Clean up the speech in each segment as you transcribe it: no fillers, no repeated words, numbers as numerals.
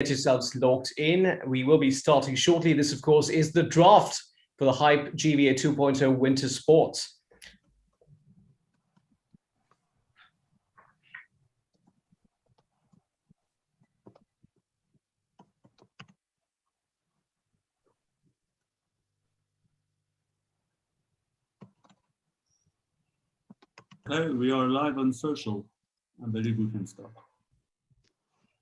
Get yourselves logged in. We will be starting shortly. This, of course, is the draft for the Hype GVA 2.0 Winter Sports. Okay, we are live on social. I believe we can start.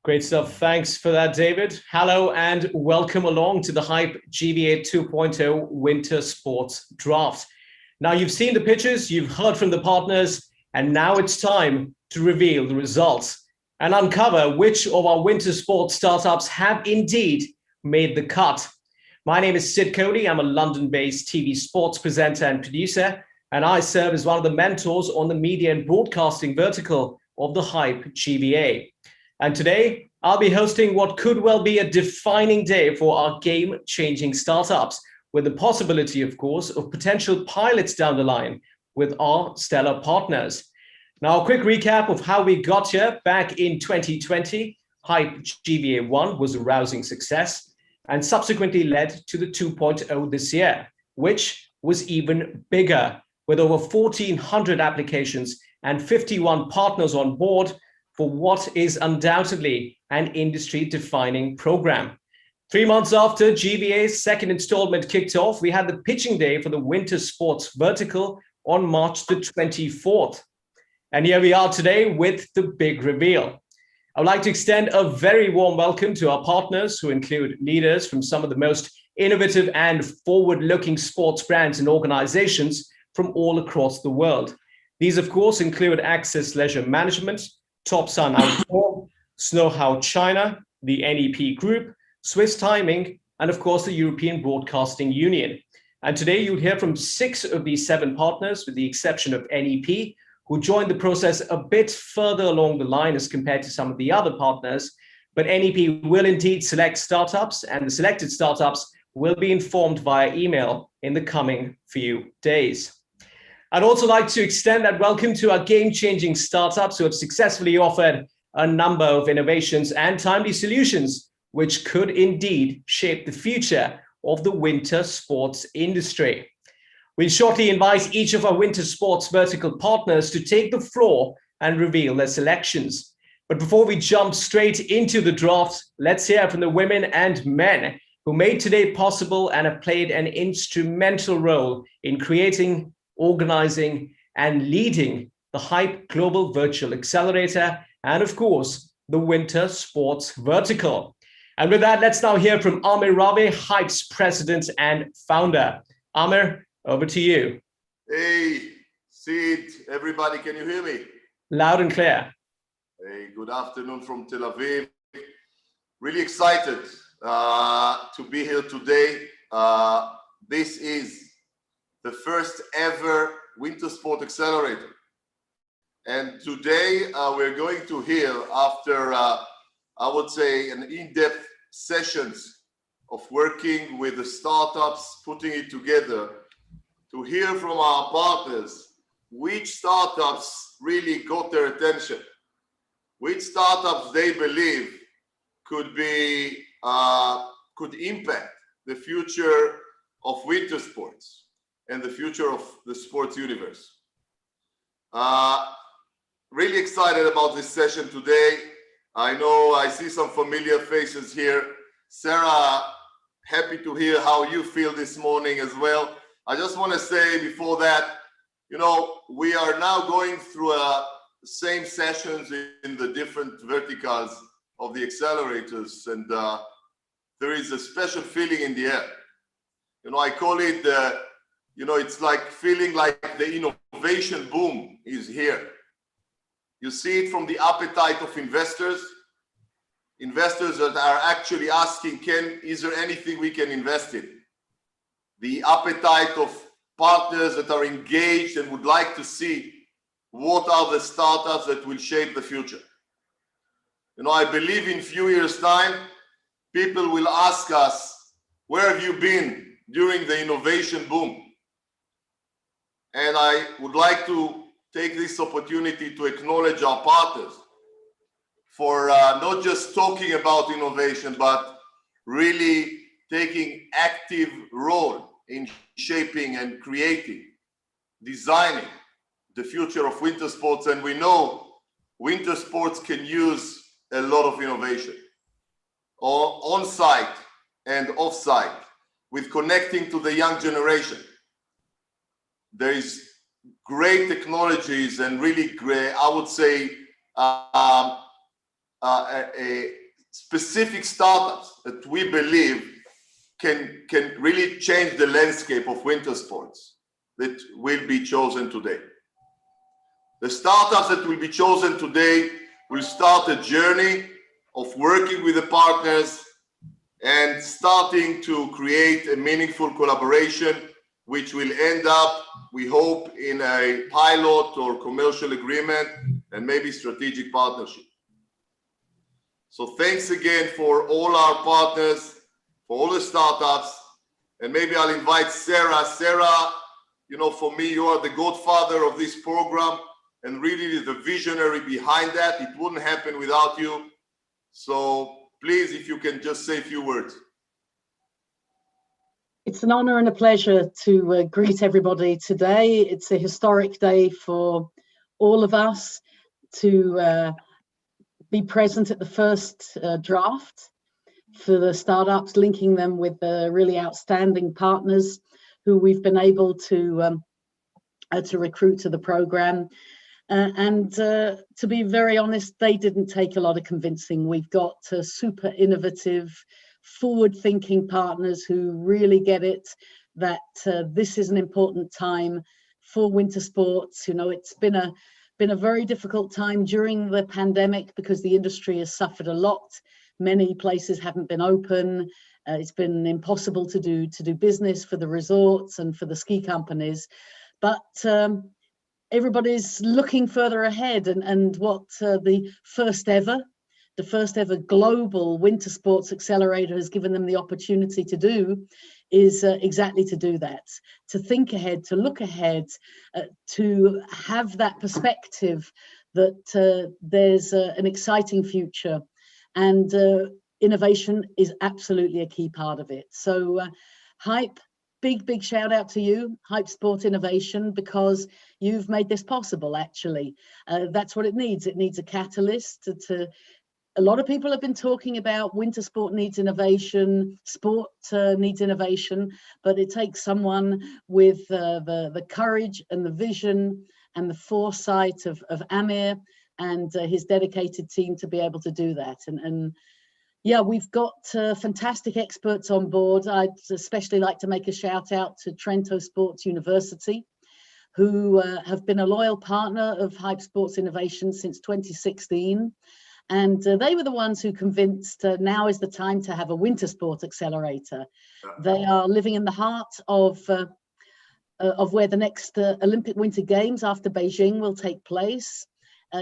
Great stuff. Thanks for that, David. Hello and welcome along to the Hype GVA 2.0 Winter Sports Draft. Now, you've seen the pictures, you've heard from the partners, and now it's time to reveal the results and uncover which of our winter sports startups have indeed made the cut. My name is Sid Cody. I'm a London-based TV sports presenter and producer, and I serve as one of the mentors on the media and broadcasting vertical of the Hype GVA. And today, I'll be hosting what could well be a defining day for our game-changing startups, with the possibility, of course, of potential pilots down the line with our stellar partners. Now, a quick recap of how we got here. Back in 2020, Hype GVA 1 was a rousing success and subsequently led to the 2.0 this year, which was even bigger, with over 1,400 applications and 51 partners on board for what is undoubtedly an industry-defining program. 3 months after GVA's second installment kicked off, we had the pitching day for the winter sports vertical on March the 24th. And here we are today with the big reveal. I would like to extend a very warm welcome to our partners, who include leaders from some of the most innovative and forward-looking sports brands and organizations from all across the world. These, of course, include Access Leisure Management, Top Sun Outdoor, Snowhow China, the NEP Group, Swiss Timing, and of course, the European Broadcasting Union. And today you'll hear from 6 of these 7 partners, with the exception of NEP, who joined the process a bit further along the line as compared to some of the other partners. But NEP will indeed select startups, and the selected startups will be informed via email in the coming few days. I'd also like to extend that welcome to our game-changing startups who have successfully offered a number of innovations and timely solutions, which could indeed shape the future of the winter sports industry. We'll shortly invite each of our winter sports vertical partners to take the floor and reveal their selections. But before we jump straight into the draft, let's hear from the women and men who made today possible and have played an instrumental role in creating, organizing, and leading the Hype Global Virtual Accelerator and, of course, the Winter Sports Vertical. And with that, let's now hear from Amir Ravi, Hype's president and founder. Amir, over to you. Hey, Sid, everybody, can you hear me? Loud and clear. Hey, good afternoon from Tel Aviv. Really excited to be here today. This is the first ever Winter Sport Accelerator. And today we're going to hear, after I would say an in-depth sessions of working with the startups, putting it together, to hear from our partners which startups really got their attention, which startups they believe could impact the future of winter sports and the future of the sports universe. Really excited about this session today. I know I see some familiar faces here. Sarah, happy to hear how you feel this morning as well. I just want to say before that, you know, we are now going through the same sessions in the different verticals of the accelerators, and there is a special feeling in the air. You know, I call it, it's like feeling like the innovation boom is here. You see it from the appetite of investors that are actually asking, is there anything we can invest in? The appetite of partners that are engaged and would like to see what are the startups that will shape the future. You know, I believe in a few years' time, people will ask us, where have you been during the innovation boom? And I would like to take this opportunity to acknowledge our partners. for not just talking about innovation, but really taking active role in shaping and creating, designing the future of winter sports. And we know winter sports can use a lot of innovation on-site and off-site, with connecting to the young generation. There is great technologies and really great, I would say, specific startups that we believe can really change the landscape of winter sports that will be chosen today. The startups that will be chosen today will start a journey of working with the partners and starting to create a meaningful collaboration, which will end up, we hope, in a pilot or commercial agreement and maybe strategic partnership. So thanks again for all our partners, for all the startups, and maybe I'll invite Sarah. Sarah, you know, for me, you are the godfather of this program and really the visionary behind that. It wouldn't happen without you. So please, if you can just say a few words. It's an honor and a pleasure to greet everybody today. It's a historic day for all of us to be present at the first draft for the startups, linking them with really outstanding partners who we've been able to recruit to the program. And to be very honest, they didn't take a lot of convincing. We've got super innovative, forward-thinking partners who really get it, that this is an important time for winter sports. You know, it's been a very difficult time during the pandemic because the industry has suffered a lot. Many places haven't been open. It's been impossible to do business for the resorts and for the ski companies. But everybody's looking further ahead, and what the first ever global winter sports accelerator has given them the opportunity to do is exactly to do that, to think ahead, to look ahead, to have that perspective that there's an exciting future, and innovation is absolutely a key part of it. So Hype, big shout out to you, Hype Sport Innovation, because you've made this possible. Actually, that's what it needs. It needs a catalyst to a lot of people have been talking about winter sport needs innovation, sport needs innovation, but it takes someone with the courage and the vision and the foresight of Amir and his dedicated team to be able to do that. And yeah, we've got fantastic experts on board. I'd especially like to make a shout out to Trento Sports University, who have been a loyal partner of Hype Sports Innovation since 2016. And they were the ones who convinced now is the time to have a winter sport accelerator. They are living in the heart of where the next Olympic Winter Games after Beijing will take place.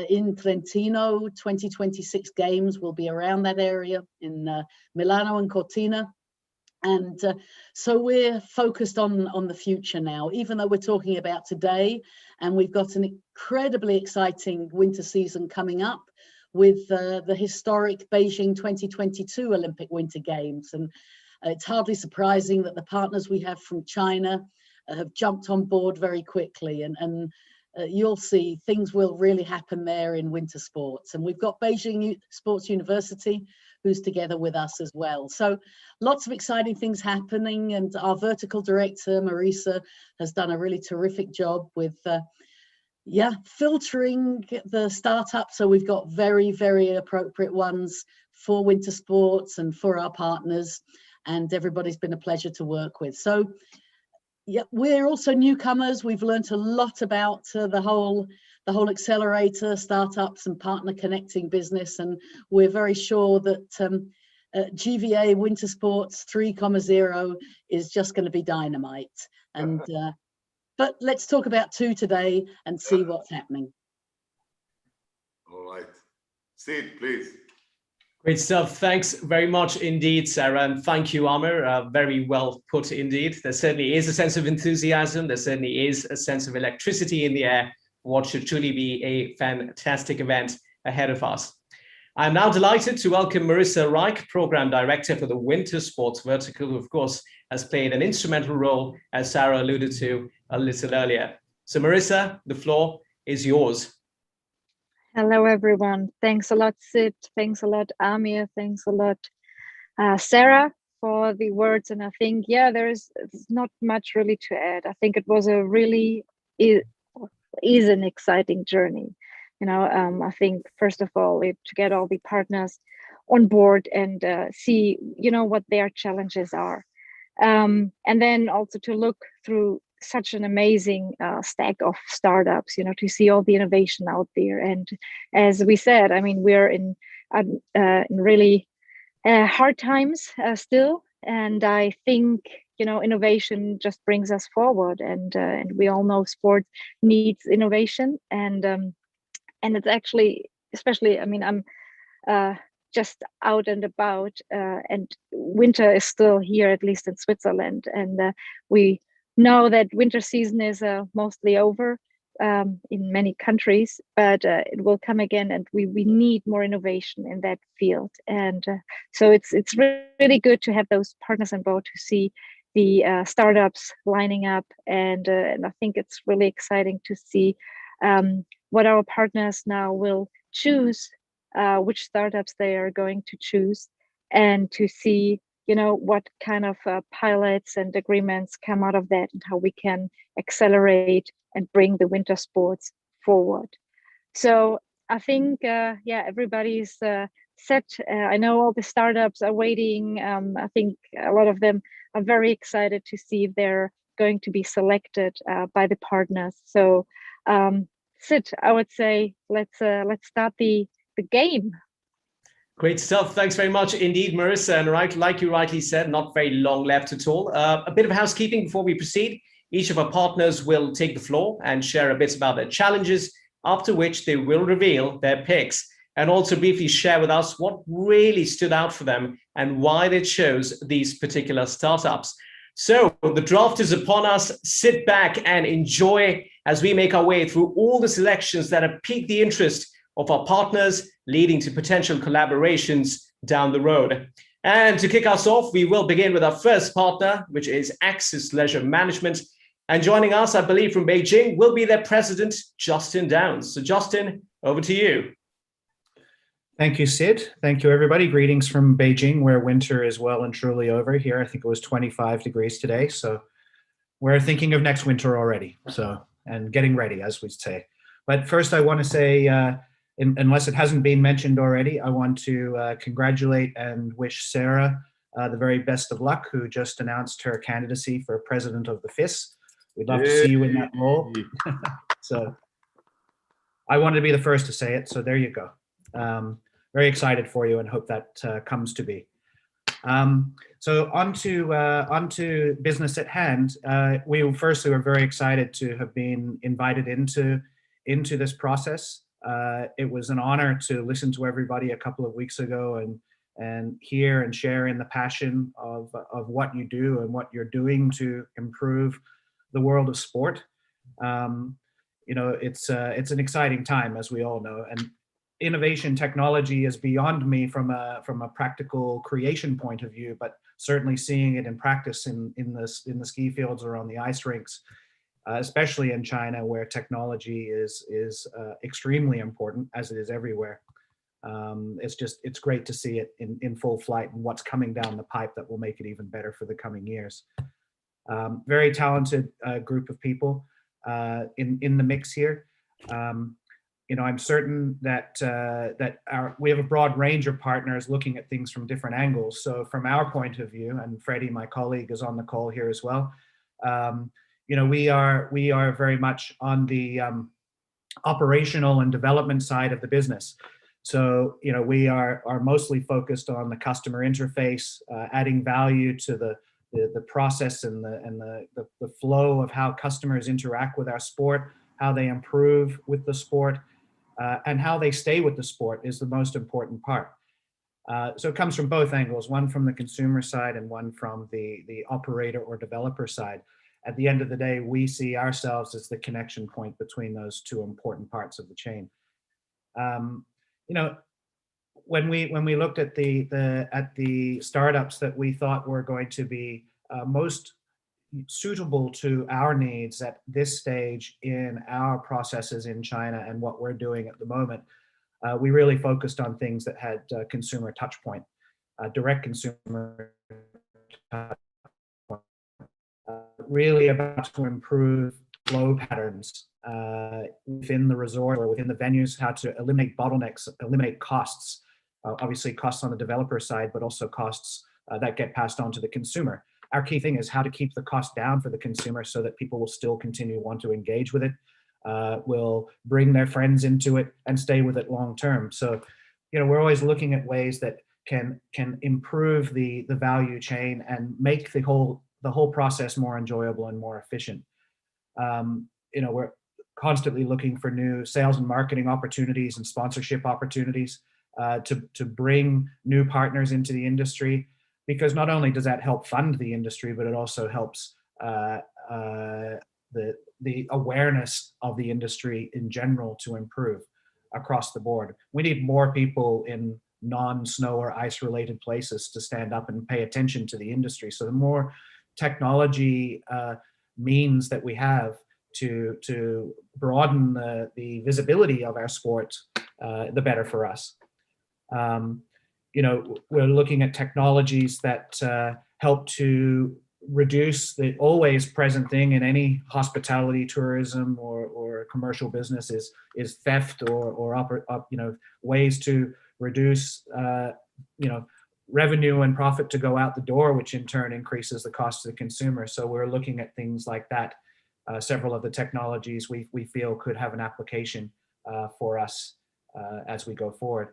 In Trentino, 2026 games will be around that area, in Milano and Cortina. And so we're focused on the future now, even though we're talking about today, and we've got an incredibly exciting winter season coming up with the historic Beijing 2022 Olympic Winter Games. And it's hardly surprising that the partners we have from China have jumped on board very quickly, and you'll see things will really happen there in winter sports. And we've got Beijing Sports University, who's together with us as well. So lots of exciting things happening, and our vertical director, Marisa, has done a really terrific job with filtering the startups. So we've got very appropriate ones for winter sports and for our partners, and everybody's been a pleasure to work with. So yeah, we're also newcomers. We've learned a lot about the whole accelerator, startups and partner connecting business, and we're very sure that GVA Winter Sports 3.0 is just going to be dynamite. And but let's talk about 2 today and see what's happening. All right, Sid, please. Great stuff. Thanks very much indeed, Sarah. And thank you, Amir. Very well put indeed. There certainly is a sense of enthusiasm. There certainly is a sense of electricity in the air for what should truly be a fantastic event ahead of us. I'm now delighted to welcome Marissa Reich, Program Director for the Winter Sports Vertical, who of course has played an instrumental role, as Sarah alluded to a little earlier. So Marissa, the floor is yours. Hello, everyone. Thanks a lot, Sid. Thanks a lot, Amir. Thanks a lot, Sarah, for the words. And I think, yeah, there's not much really to add. I think it was a really is an exciting journey. I think, first of all, to get all the partners on board and see, what their challenges are. And then also to look through such an amazing stack of startups, to see all the innovation out there. And as we said, I mean, we're in really hard times still. And I think, innovation just brings us forward. And we all know sport needs innovation. And it's actually, especially, I mean, I'm just out and about, and winter is still here, at least in Switzerland. And we know that winter season is mostly over in many countries, but it will come again, and we need more innovation in that field. And so it's really good to have those partners on board to see the startups lining up, and I think it's really exciting to see what our partners now will choose, which startups they are going to choose, and to see, what kind of pilots and agreements come out of that, and how we can accelerate and bring the winter sports forward. So I think, everybody's set. I know all the startups are waiting. I think a lot of them are very excited to see if they're going to be selected by the partners. So Sid, I would say let's start the game. Great stuff. Thanks very much indeed, Marissa. And right, like you rightly said, not very long left at all. A bit of housekeeping before we proceed. Each of our partners will take the floor and share a bit about their challenges, after which they will reveal their picks and also briefly share with us what really stood out for them and why they chose these particular startups. So the draft is upon us. Sit back and enjoy as we make our way through all the selections that have piqued the interest of our partners, leading to potential collaborations down the road. And to kick us off, we will begin with our first partner, which is Axis Leisure Management. And joining us, I believe, from Beijing will be their president, Justin Downs. So Justin, over to you. Thank you, Sid. Thank you, everybody. Greetings from Beijing, where winter is well and truly over. Here, I think it was 25 degrees today. So we're thinking of next winter already. And getting ready, as we say. But first, I want to say, unless it hasn't been mentioned already, I want to congratulate and wish Sarah the very best of luck, who just announced her candidacy for president of the FIS. We'd love to see you in that role. So I wanted to be the first to say it. So there you go. Very excited for you and hope that comes to be. So on to business at hand. We firstly were very excited to have been invited into this process. It was an honor to listen to everybody a couple of weeks ago and hear and share in the passion of what you do and what you're doing to improve the world of sport. It's an exciting time, as we all know, and innovation technology is beyond me from a practical creation point of view, but certainly seeing it in practice in the ski fields or on the ice rinks, especially in China, where technology is extremely important, as it is everywhere. It's great to see it in full flight and what's coming down the pipe that will make it even better for the coming years. Very talented group of people in the mix here. I'm certain that we have a broad range of partners looking at things from different angles. So from our point of view, and Freddie, my colleague, is on the call here as well. We are very much on the operational and development side of the business. So we are mostly focused on the customer interface, adding value to the process and the flow of how customers interact with our sport, how they improve with the sport, and how they stay with the sport is the most important part. So it comes from both angles, one from the consumer side and one from the operator or developer side. At the end of the day, we see ourselves as the connection point between those two important parts of the chain. when we looked at the startups that we thought were going to be most suitable to our needs at this stage in our processes in China and what we're doing at the moment, we really focused on things that had consumer touch point, direct consumer touch point, really about to improve flow patterns within the resort or within the venues, how to eliminate bottlenecks, eliminate costs, obviously costs on the developer side, but also costs that get passed on to the consumer. Our key thing is how to keep the cost down for the consumer so that people will still continue to want to engage with it, will bring their friends into it and stay with it long term. So, we're always looking at ways that can improve the value chain and make the whole process more enjoyable and more efficient. We're constantly looking for new sales and marketing opportunities and sponsorship opportunities to bring new partners into the industry, because not only does that help fund the industry, but it also helps the awareness of the industry in general to improve across the board. We need more people in non-snow or ice related places to stand up and pay attention to the industry. So the more technology means that we have to broaden the visibility of our sport, the better for us. We're looking at technologies that help to reduce the always present thing in any hospitality, tourism, or commercial business is theft or ways to reduce revenue and profit to go out the door, which in turn increases the cost to the consumer. So we're looking at things like that. Several of the technologies we feel could have an application for us as we go forward.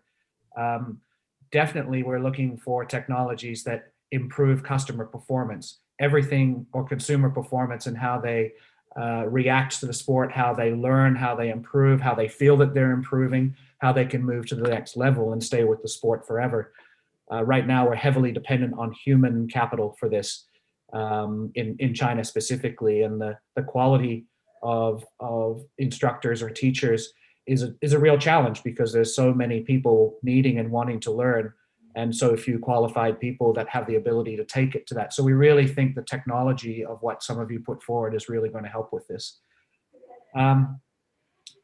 Definitely, we're looking for technologies that improve customer performance, everything, or consumer performance, and how they react to the sport, how they learn, how they improve, how they feel that they're improving, how they can move to the next level and stay with the sport forever. Right now, we're heavily dependent on human capital for this in China specifically, and the quality of instructors or teachers is a real challenge because there's so many people needing and wanting to learn, and so few qualified people that have the ability to take it to that. So we really think the technology of what some of you put forward is really going to help with this. And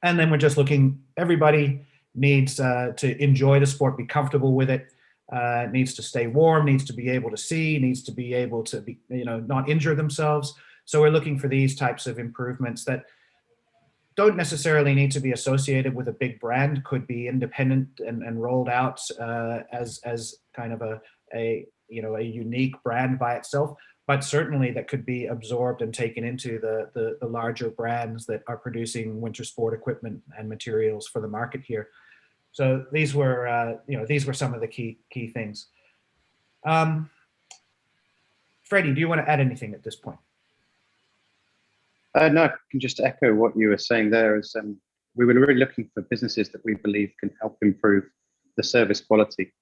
then we're just looking, everybody needs to enjoy the sport, be comfortable with it, needs to stay warm, needs to be able to see, needs to be able to be, not injure themselves. So we're looking for these types of improvements that don't necessarily need to be associated with a big brand, could be independent and rolled out as kind of a unique brand by itself, but certainly that could be absorbed and taken into the larger brands that are producing winter sport equipment and materials for the market here. So these were some of the key things. Freddie, do you want to add anything at this point? No, I can just echo what you were saying there. Is we were really looking for businesses that we believe can help improve the service quality.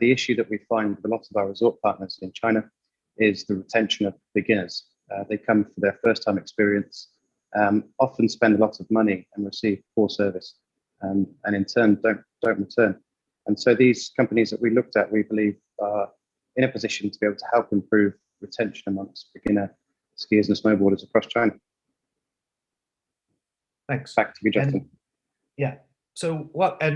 The issue that we find with a lot of our resort partners in China is the retention of beginners. They come for their first time experience, often spend a lot of money and receive poor service, and in turn don't return. And so these companies that we looked at, we believe, are in a position to be able to help improve retention amongst beginner skiers and snowboarders across China. Thanks. Back to you, Justin. Yeah. So what I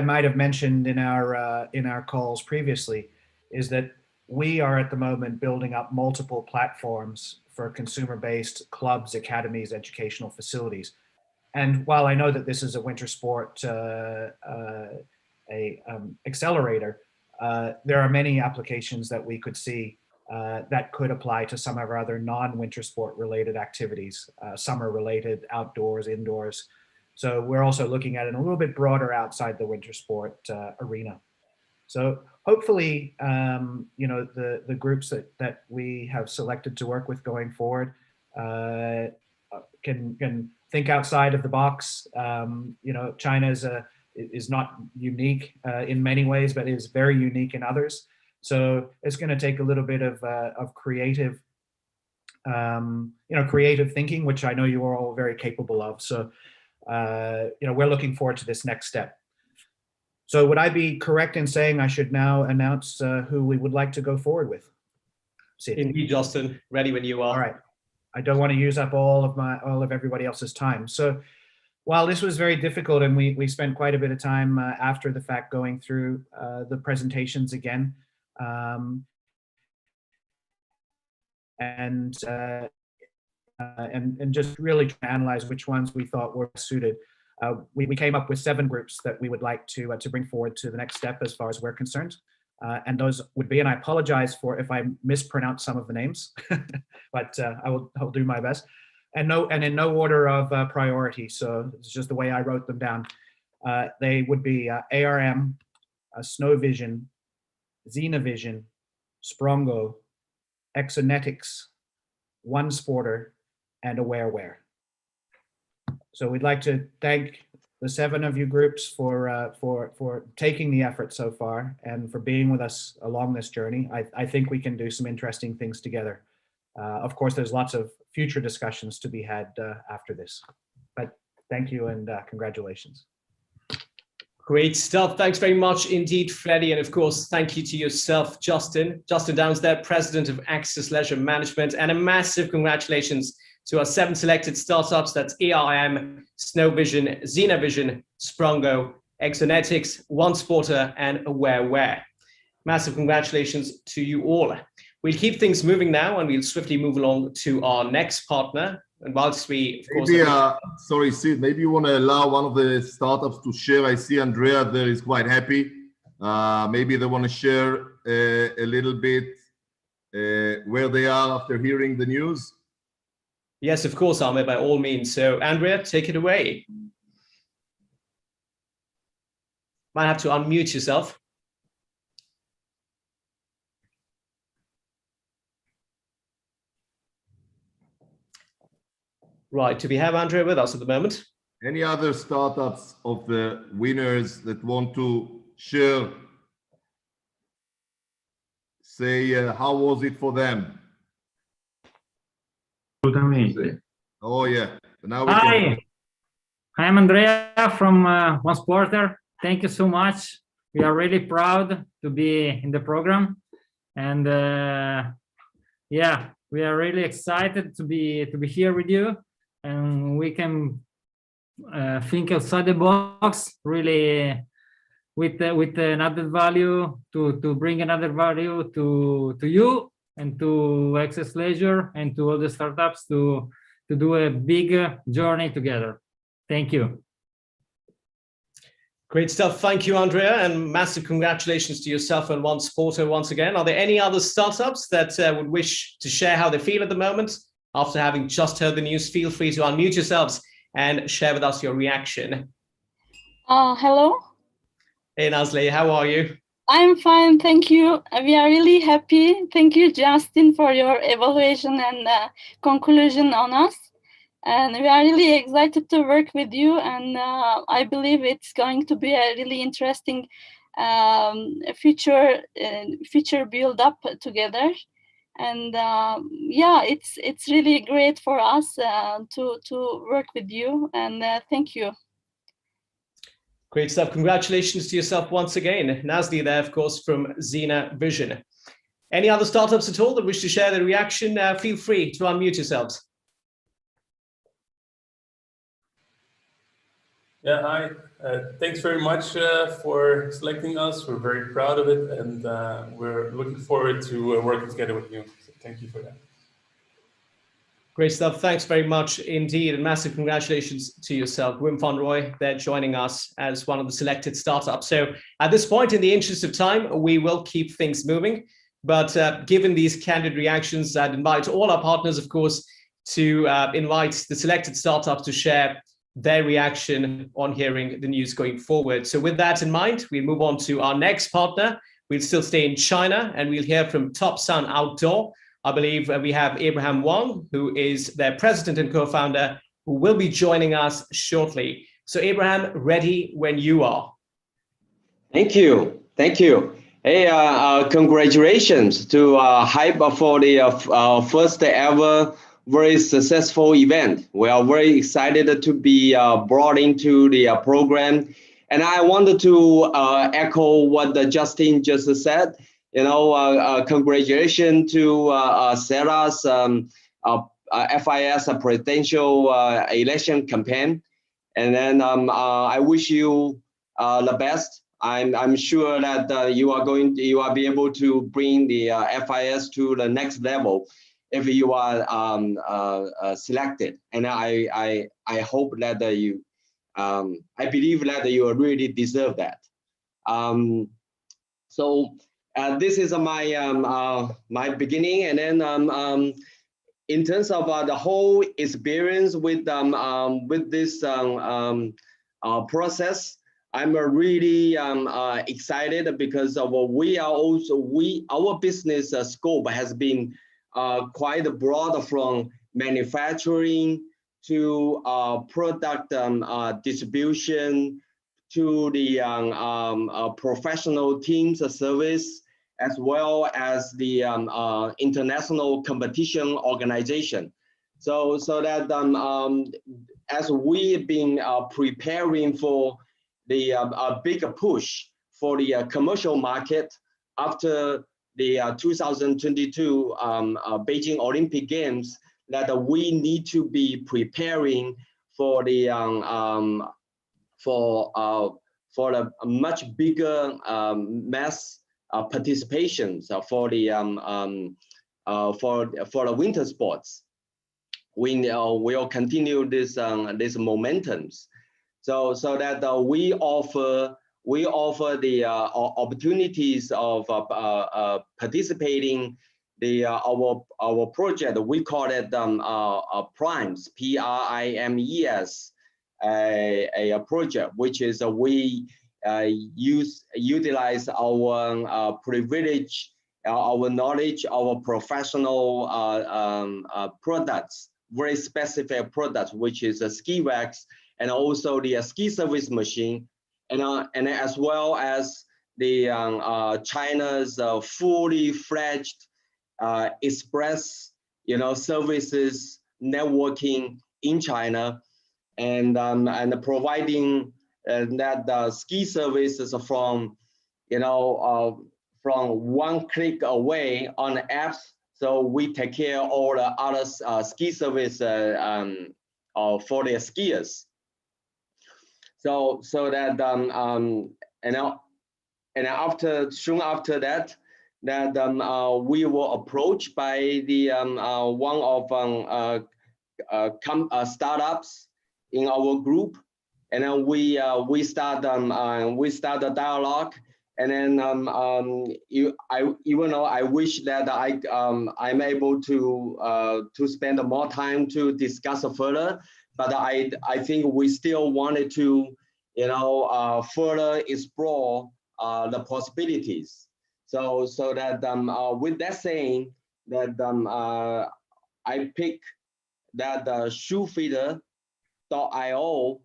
might have mentioned in our calls previously is that we are at the moment building up multiple platforms for consumer-based clubs, academies, educational facilities. And while I know that this is a winter sport accelerator, there are many applications that we could see that could apply to some of our other non-winter sport related activities, summer related, outdoors, indoors. So we're also looking at it a little bit broader outside the winter sport arena. So hopefully, the groups that we have selected to work with going forward can think outside of the box. China is not unique in many ways, but is very unique in others. So it's going to take a little bit of creative, creative thinking, which I know you are all very capable of. So, we're looking forward to this next step. So would I be correct in saying I should now announce who we would like to go forward with? Sid. Indeed, Justin, ready when you are. All right. I don't want to use up all of everybody else's time. So while this was very difficult, and we spent quite a bit of time after the fact going through the presentations again, and just really trying to analyze which ones we thought were suited. We came up with 7 groups that we would like to bring forward to the next step as far as we're concerned. And those would be, and I apologize for if I mispronounce some of the names, but I'll do my best. And in no order of priority. So it's just the way I wrote them down. They would be ARM, Snow Vision, Xenovision, Sprongo, Exonetics, One Sporter, and AwareWare. So we'd like to thank the 7 of you groups for taking the effort so far and for being with us along this journey. I think we can do some interesting things together. Of course, there's lots of future discussions to be had after this, but thank you and congratulations. Great stuff. Thanks very much indeed, Freddie. And of course, thank you to yourself, Justin. Justin Downs there, President of Access Leisure Management, and a massive congratulations to our 7 selected startups. That's ARM, Snow Vision, Xenovision, Sprongo, Exonetics, One Sporter, and AwareWare. Massive congratulations to you all. We'll keep things moving now, and we'll swiftly move along to our next partner. And whilst we, of course, maybe, sorry, Sid, maybe you want to allow one of the startups to share. I see Andrea there is quite happy. Maybe they want to share a little bit where they are after hearing the news. Yes, of course, Ahmed, by all means. So, Andrea, take it away. Might have to unmute yourself. Right, do we have Andrea with us at the moment? Any other startups of the winners that want to share, say, how was it for them? Oh yeah, now we Hi, I'm Andrea from One Sporter. Thank you so much. We are really proud to be in the program, and yeah, we are really excited to be here with you, and we can think outside the box, really, with an added value to bring another value to you and to Access Leisure and to all the startups to do a big journey together. Thank you. Great stuff. Thank you, Andrea, and massive congratulations to yourself and One Sporter once again. Are there any other startups that would wish to share how they feel at the moment? After having just heard the news, feel free to unmute yourselves and share with us your reaction. Hello. Hey, Nazli, how are you? I'm fine, thank you. We are really happy. Thank you, Justin, for your evaluation and conclusion on us. And we are really excited to work with you. And I believe it's going to be a really interesting future build up together. And yeah, it's really great for us to work with you. And thank you. Great stuff. Congratulations to yourself once again. Nazli there, of course, from Xenovision. Any other startups at all that wish to share their reaction? Feel free to unmute yourselves. Yeah, hi. Thanks very much for selecting us. We're very proud of it, and we're looking forward to working together with you. So thank you for that. Great stuff. Thanks very much indeed. And massive congratulations to yourself, Wim van Rooij. They're joining us as one of the selected startups. So at this point, in the interest of time, we will keep things moving. But given these candid reactions, I'd invite all our partners, of course, to invite the selected startups to share their reaction on hearing the news going forward. So with that in mind, we move on to our next partner. We'll still stay in China, and we'll hear from Top Sun Outdoor. I believe we have Abraham Wang, who is their president and co-founder, who will be joining us shortly. So Abraham, ready when you are. Thank you. Thank you. Hey, congratulations to Hype for the first ever very successful event. We are very excited to be brought into the program. And I wanted to echo what Justin just said. Congratulations to Sarah's FIS presidential election campaign. And then I wish you the best. I'm sure that you are be able to bring the FIS to the next level if you are selected. And I hope that I believe that you really deserve that. So this is my my beginning, and then in terms of the whole experience with this process, I'm really excited because our business scope has been quite broad, from manufacturing to product distribution, to the professional teams service, as well as the international competition organization. So that as we've been preparing for the bigger push for the commercial market after the 2022 Beijing Olympic Games, that we need to be preparing for the for a much bigger mass participation for the winter sports. We will continue this momentums, so that we offer the opportunities of participating our project. We call it PRIMES, PRIMES, a project, which is we utilize our privilege, our knowledge, our professional products, very specific products, which is a ski wax, and also the ski service machine, and as well as the China's fully fledged express services networking in China, and providing that ski services from from one click away on the apps. So we take care of all the other ski service for their skiers. So that soon after that we were approached by the one of startups in our group, and then we start the dialogue. And then I wish that I'm able to spend more time to discuss further, but I think we still wanted to further explore the possibilities. So that with that saying, that I picked that shoefeeder.io,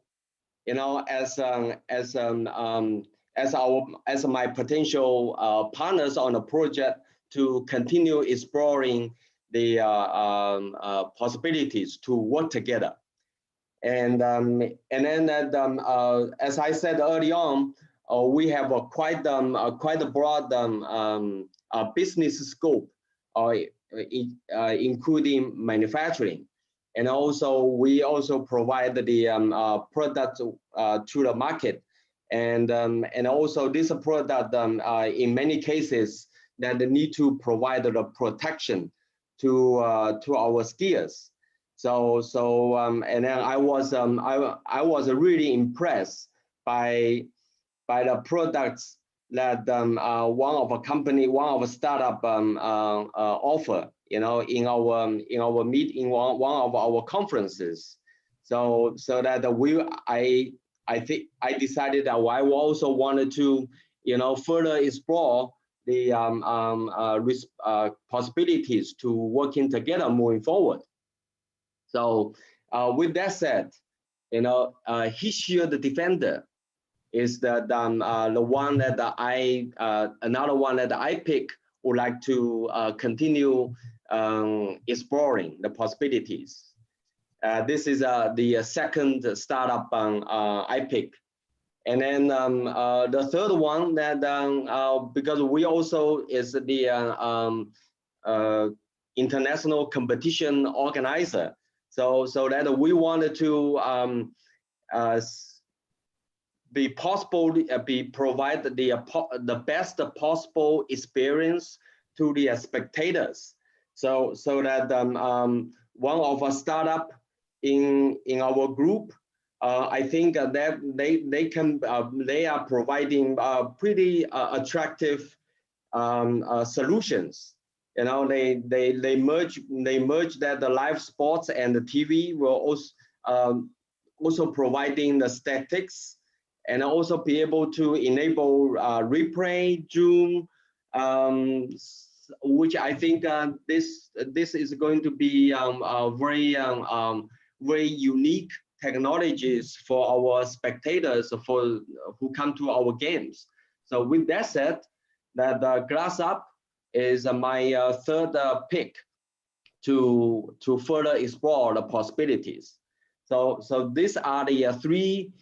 as my potential partners on the project, to continue exploring the possibilities to work together. And then that as I said early on, we have a quite a broad business scope, including manufacturing. And also, we also provide the product to the market, and also this product in many cases that they need to provide the protection to our skiers. So and then I was really impressed by the products that one of a startup offer, in our meeting, one of our conferences. So that I decided that I also wanted to further explore the possibilities to working together moving forward. So with that said, Heat Shield Defender is the one that another one that I pick, would like to continue exploring the possibilities. This is the second startup I pick. And then the third one that because we also is the international competition organizer, so that we wanted to provide the best possible experience to the spectators. So that one of a startup in our group, I think that they are providing pretty attractive solutions. You know, they merge that the live sports and the TV will also providing the statics, and also be able to enable replay, zoom, which I think this is going to be very unique technologies for our spectators who come to our games. So with that said, that Glass Up is my third pick to further explore the possibilities. So these are the three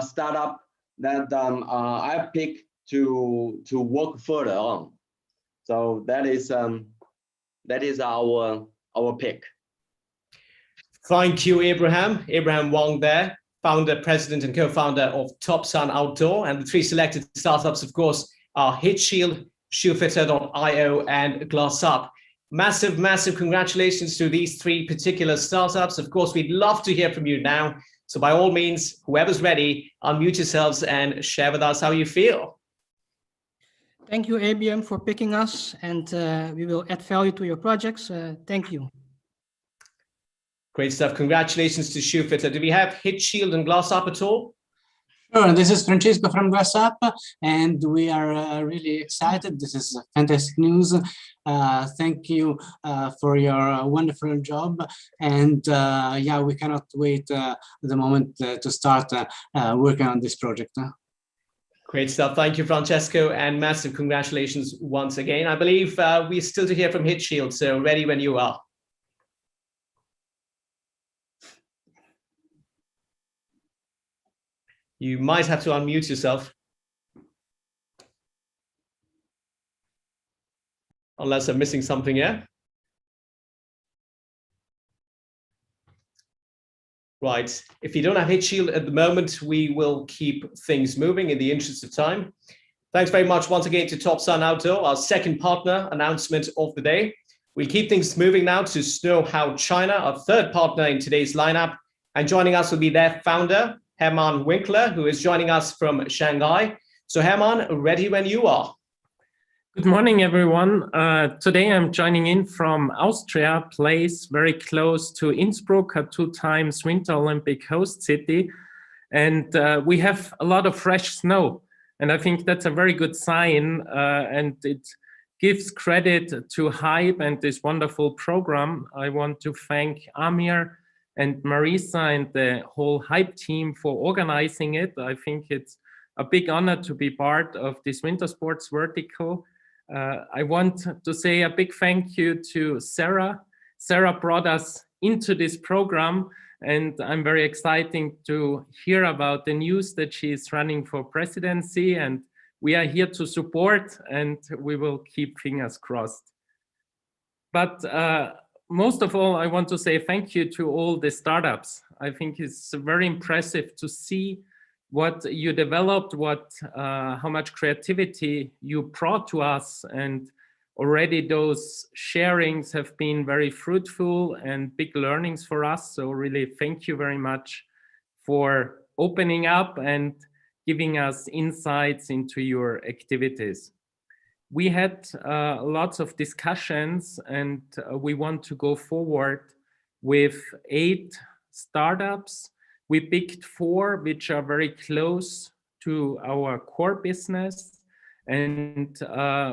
startup that I picked to work further on. So that is our pick. Thank you, Abraham. Abraham Wong there, founder, president, and co-founder of Top Sun Outdoor. And the three selected startups, of course, are HitShield, ShoeFitter.io, and Glass Up. Massive, massive congratulations to these three particular startups. Of course, we'd love to hear from you now. So by all means, whoever's ready, unmute yourselves and share with us how you feel. Thank you, ABM, for picking us, and we will add value to your projects. Thank you. Great stuff. Congratulations to ShoeFitter. Do we have HitShield and Glass Up at all? Sure, this is Francisco from Glass Up, and we are really excited. This is fantastic news. Thank you for your wonderful job, and yeah, we cannot wait at the moment to start working on this project. Great stuff. Thank you, Francesco, and massive congratulations once again. I believe we're still to hear from HitShield, so ready when you are. You might have to unmute yourself. Unless I'm missing something here. Right. If you don't have HitShield at the moment, we will keep things moving in the interest of time. Thanks very much once again to Top Sun Outdoor, our second partner announcement of the day. We'll keep things moving now to Know How China, our third partner in today's lineup. And joining us will be their founder, Hermann Winkler, who is joining us from Shanghai. So Hermann, ready when you are. Good morning, everyone. Today I'm joining in from Austria, place very close to Innsbruck, a two-times Winter Olympic host city. And we have a lot of fresh snow. And I think that's a very good sign. And it gives credit to HYPE and this wonderful program. I want to thank Amir and Marisa and the whole HYPE team for organizing it. I think it's a big honor to be part of this winter sports vertical. I want to say a big thank you to Sarah. Sarah brought us into this program, and I'm very excited to hear about the news that she is running for presidency, and we are here to support, and we will keep fingers crossed. But most of all, I want to say thank you to all the startups. I think it's very impressive to see what you developed, how much creativity you brought to us, and already those sharings have been very fruitful and big learnings for us. So really thank you very much for opening up and giving us insights into your activities. We had lots of discussions, and we want to go forward with 8 startups. We picked 4 which are very close to our core business, and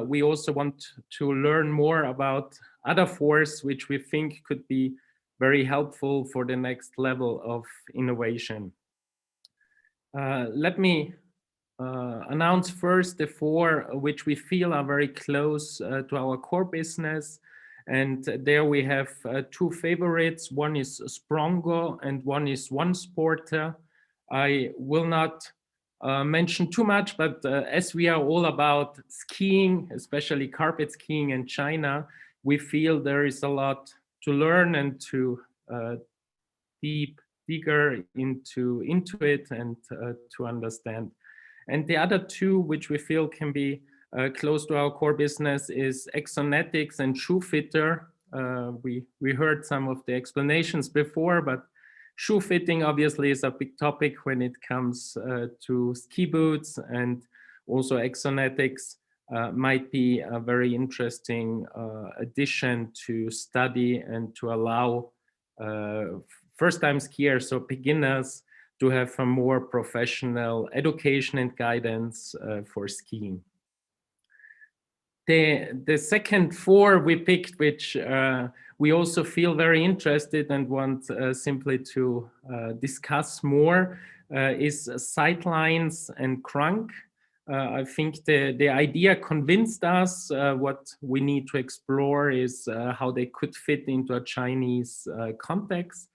we also want to learn more about other 4 which we think could be very helpful for the next level of innovation. Let me announce first the 4 which we feel are very close to our core business. And there we have 2 favorites. One is Sprongo and one is OneSporter. I will not mention too much, but as we are all about skiing, especially carpet skiing in China, we feel there is a lot to learn and to digger into it and to understand. And the other two, which we feel can be close to our core business, is Exonetics and Shoe Fitter. We heard some of the explanations before, but shoe fitting obviously is a big topic when it comes to ski boots, and also Exonetics might be a very interesting addition to study and to allow first-time skiers or beginners to have a more professional education and guidance for skiing. The second four we picked, which we also feel very interested and want simply to discuss more, is Sidelines and Crunk. I think the idea convinced us. What we need to explore is how they could fit into a Chinese context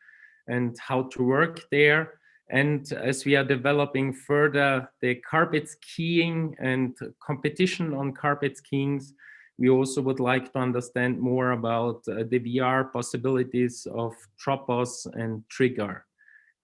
and how to work there. And as we are developing further the carpet skiing and competition on carpet skiing, we also would like to understand more about the VR possibilities of Tropos and Trigger.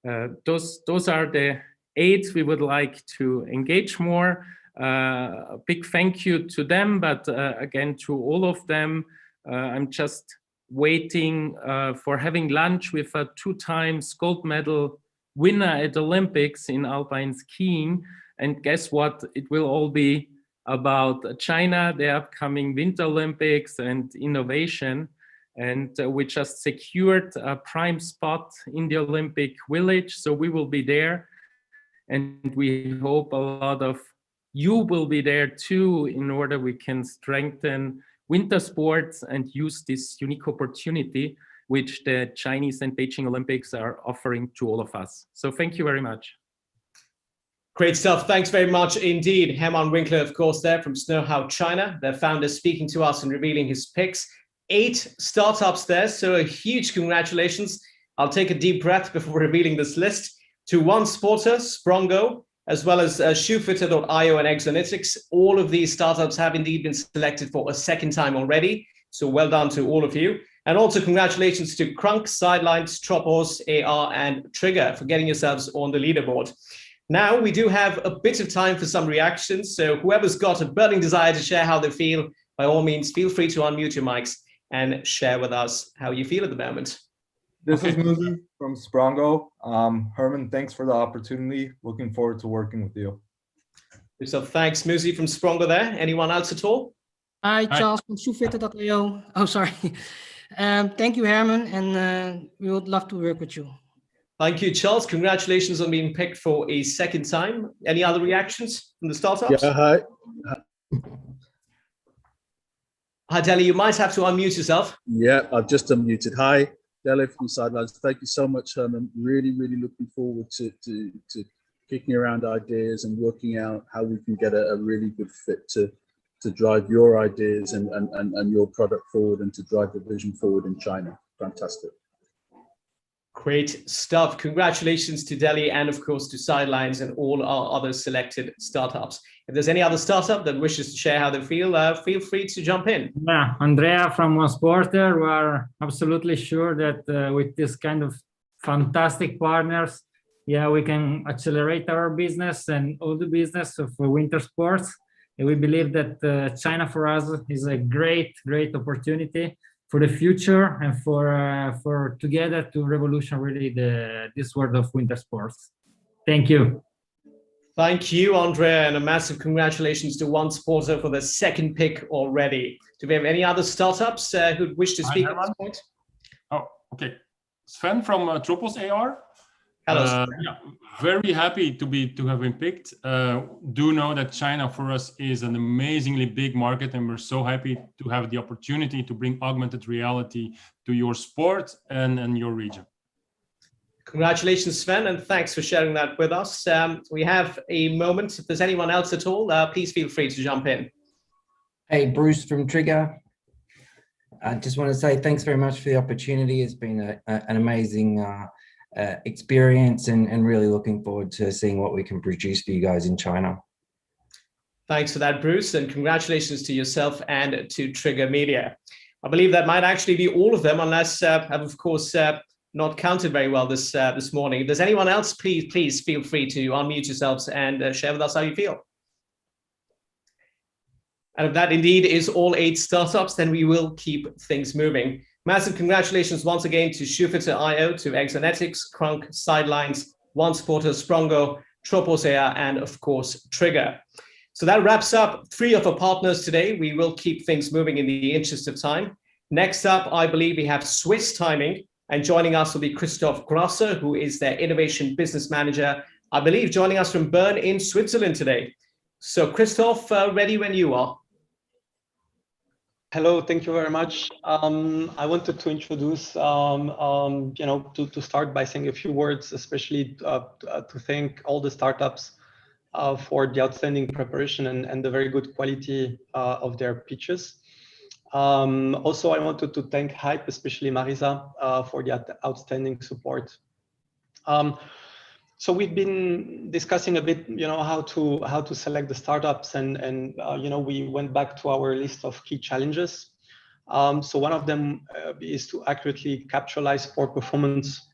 Those are the 8 we would like to engage more. A big thank you to them, but again, to all of them. I'm just waiting for having lunch with a 2-time gold medal winner at Olympics in alpine skiing. And guess what? It will all be about China, the upcoming Winter Olympics, and innovation. And we just secured a prime spot in the Olympic Village. So we will be there. And we hope a lot of you will be there too, in order we can strengthen winter sports and use this unique opportunity which the Chinese and Beijing Olympics are offering to all of us. So thank you very much. Great stuff. Thanks very much indeed. Hermann Winkler, of course, there from Snowhow China, their founder, speaking to us and revealing his picks. 8 startups there, so a huge congratulations. I'll take a deep breath before revealing this list. To One Sporter, Sprongo, as well as shoefitter.io and Exonetics. All of these startups have indeed been selected for a second time already. So well done to all of you. And also congratulations to Crunk, Sidelines, Tropos, AR, and Trigger for getting yourselves on the leaderboard. Now we do have a bit of time for some reactions. So whoever's got a burning desire to share how they feel, by all means, feel free to unmute your mics and share with us how you feel at the moment. This is Muzi from Sprongo. Herman, thanks for the opportunity. Looking forward to working with you. So thanks, Muzi from Sprongo there. Anyone else at all? Hi, Charles from shoefitter.io. Oh, sorry. Thank you, Herman, and we would love to work with you. Thank you, Charles. Congratulations on being picked for a second time. Any other reactions from the startups? Yeah, hi. Hi, Deli, you might have to unmute yourself. Yeah, I've just unmuted. Hi, Deli from Sidelines. Thank you so much, Herman. Really, really looking forward to kicking around ideas and working out how we can get a really good fit to drive your ideas and your product forward and to drive the vision forward in China. Fantastic. Great stuff. Congratulations to Delhi and of course to Sidelines and all our other selected startups. If there's any other startup that wishes to share how they feel free to jump in. Yeah, Andrea from One Sporter, we are absolutely sure that with this kind of fantastic partners, yeah, we can accelerate our business and all the business of winter sports. And we believe that China for us is a great opportunity for the future and for together to revolution really this world of winter sports. Thank you. Thank you, Andrea, and a massive congratulations to One Sporter for the second pick already. Do we have any other startups who wish to speak at this point? Oh, okay. Sven from Tropos AR. Hello, Sven. Yeah, very happy to have been picked. Do know that China for us is an amazingly big market, and we're so happy to have the opportunity to bring augmented reality to your sport and your region. Congratulations, Sven, and thanks for sharing that with us. We have a moment. If there's anyone else at all, please feel free to jump in. Hey, Bruce from Trigger. I just want to say thanks very much for the opportunity. It's been an amazing experience and really looking forward to seeing what we can produce for you guys in China. Thanks for that, Bruce, and congratulations to yourself and to Trigger Media. I believe that might actually be all of them, unless I've, of course, not counted very well this morning. If there's anyone else, please feel free to unmute yourselves and share with us how you feel. And if that indeed is all 8 startups, then we will keep things moving. Massive congratulations once again to Jupiter.io, to Exonetics, Crunk, Sidelines, One Supporter, Sprongo, Troposea, and of course, Trigger. So that wraps up 3 of our partners today. We will keep things moving in the interest of time. Next up, I believe we have Swiss Timing, and joining us will be Christoph Grosser, who is their Innovation Business Manager, I believe joining us from Bern in Switzerland today. So Christoph, ready when you are. Hello, thank you very much. I wanted to introduce, to start by saying a few words, especially to thank all the startups for the outstanding preparation and the very good quality of their pitches. Also, I wanted to thank Hype, especially Marisa, for the outstanding support. So we've been discussing a bit, how to select the startups, and we went back to our list of key challenges. So one of them is to accurately capitalize sport performance,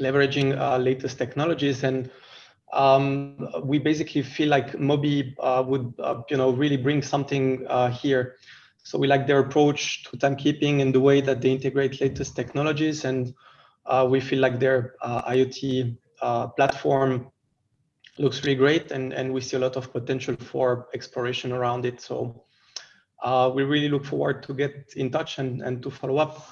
leveraging latest technologies, and we basically feel like Mobi would, really bring something here. So we like their approach to timekeeping and the way that they integrate latest technologies, and we feel like their IoT platform looks really great, and we see a lot of potential for exploration around it. So we really look forward to get in touch and to follow up.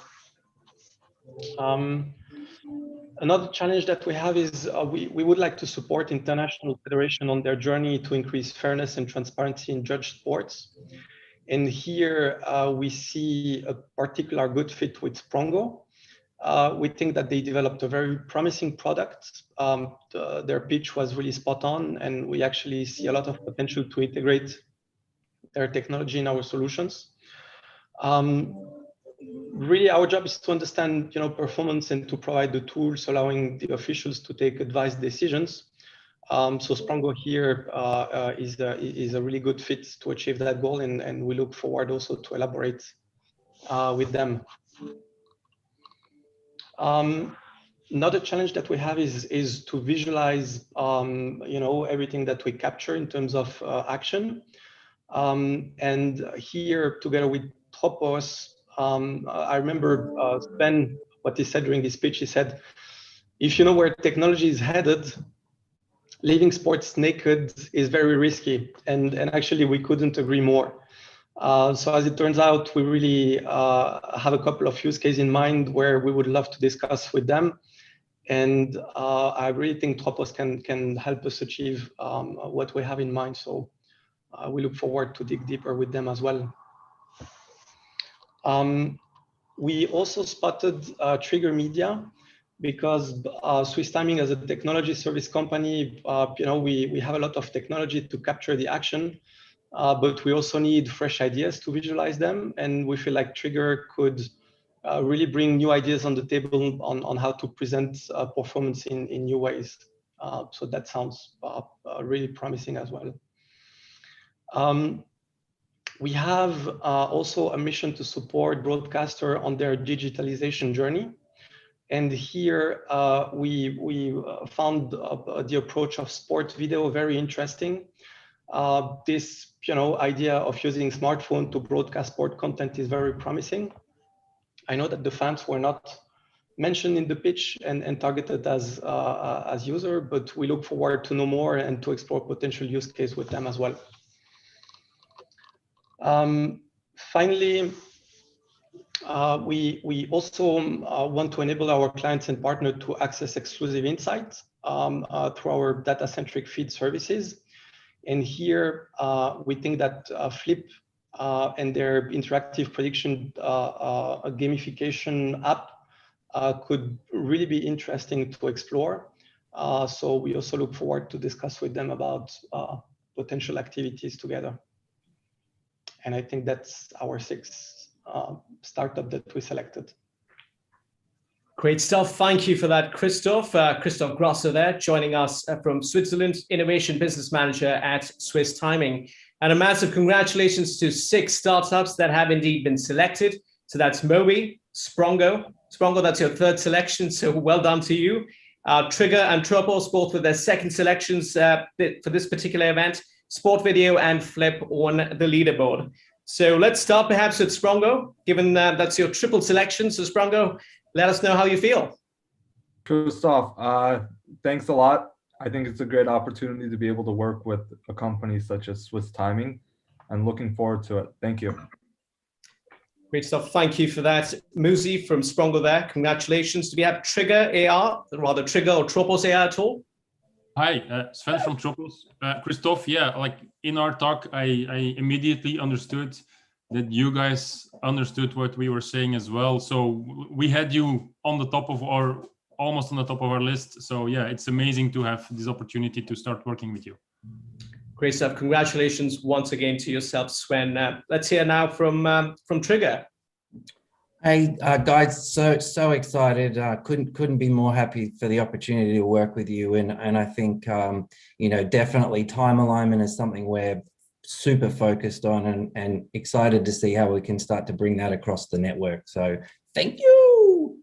Another challenge that we have is we would like to support international federation on their journey to increase fairness and transparency in judged sports. And here we see a particular good fit with Sprongo. We think that they developed a very promising product. Their pitch was really spot on, and we actually see a lot of potential to integrate their technology in our solutions. Really, our job is to understand, performance and to provide the tools allowing the officials to take advised decisions. So Sprongo here is a really good fit to achieve that goal, and we look forward also to elaborate with them. Another challenge that we have is to visualize, everything that we capture in terms of action. And here, together with Tropos, I remember Sven, what he said during his speech. He said, if you know where technology is headed, leaving sports naked is very risky. And actually, we couldn't agree more. So as it turns out, we really have a couple of use cases in mind where we would love to discuss with them. And I really think Tropos can help us achieve what we have in mind. So we look forward to dig deeper with them as well. We also spotted Trigger Media, because Swiss Timing as a technology service company, we have a lot of technology to capture the action, but we also need fresh ideas to visualize them. And we feel like Trigger could really bring new ideas on the table on how to present performance in new ways. So that sounds really promising as well. We have also a mission to support broadcaster on their digitalization journey. And here we found the approach of sport video very interesting. This idea of using smartphone to broadcast sport content is very promising. I know that the fans were not mentioned in the pitch and targeted as user, but we look forward to know more and to explore potential use case with them as well. Finally, we also want to enable our clients and partners to access exclusive insights through our data-centric feed services. And here we think that Flip and their interactive prediction gamification app could really be interesting to explore. So we also look forward to discuss with them about potential activities together. And I think that's our 6th startup that we selected. Great stuff. Thank you for that, Christoph. Christoph Grosser there, joining us from Switzerland, Innovation Business Manager at Swiss Timing. And a massive congratulations to 6 startups that have indeed been selected. So that's Mobi, Sprongo. Sprongo, that's your 3rd selection, so well done to you. Trigger and Tropos, both with their 2nd selections for this particular event. Sport Video and Flip on the leaderboard. So let's start perhaps with Sprongo, given that's your triple selection. So Sprongo, let us know how you feel. Christoph, thanks a lot. I think it's a great opportunity to be able to work with a company such as Swiss Timing, and looking forward to it. Thank you. Great stuff. Thank you for that. Muzi from Sprongo there. Congratulations. Do we have Trigger AR, rather Trigger or Tropos AR at all? Hi, Sven from Tropos. Christoph, yeah, like in our talk, I immediately understood that you guys understood what we were saying as well. So we had you on the top of our, almost on the top of our list. So yeah, it's amazing to have this opportunity to start working with you. Great stuff. Congratulations once again to yourself, Sven. Let's hear now from Trigger. Hey guys, so excited! Couldn't be more happy for the opportunity to work with you, and I think you know, definitely time alignment is something we're super focused on, and excited to see how we can start to bring that across the network. So thank you.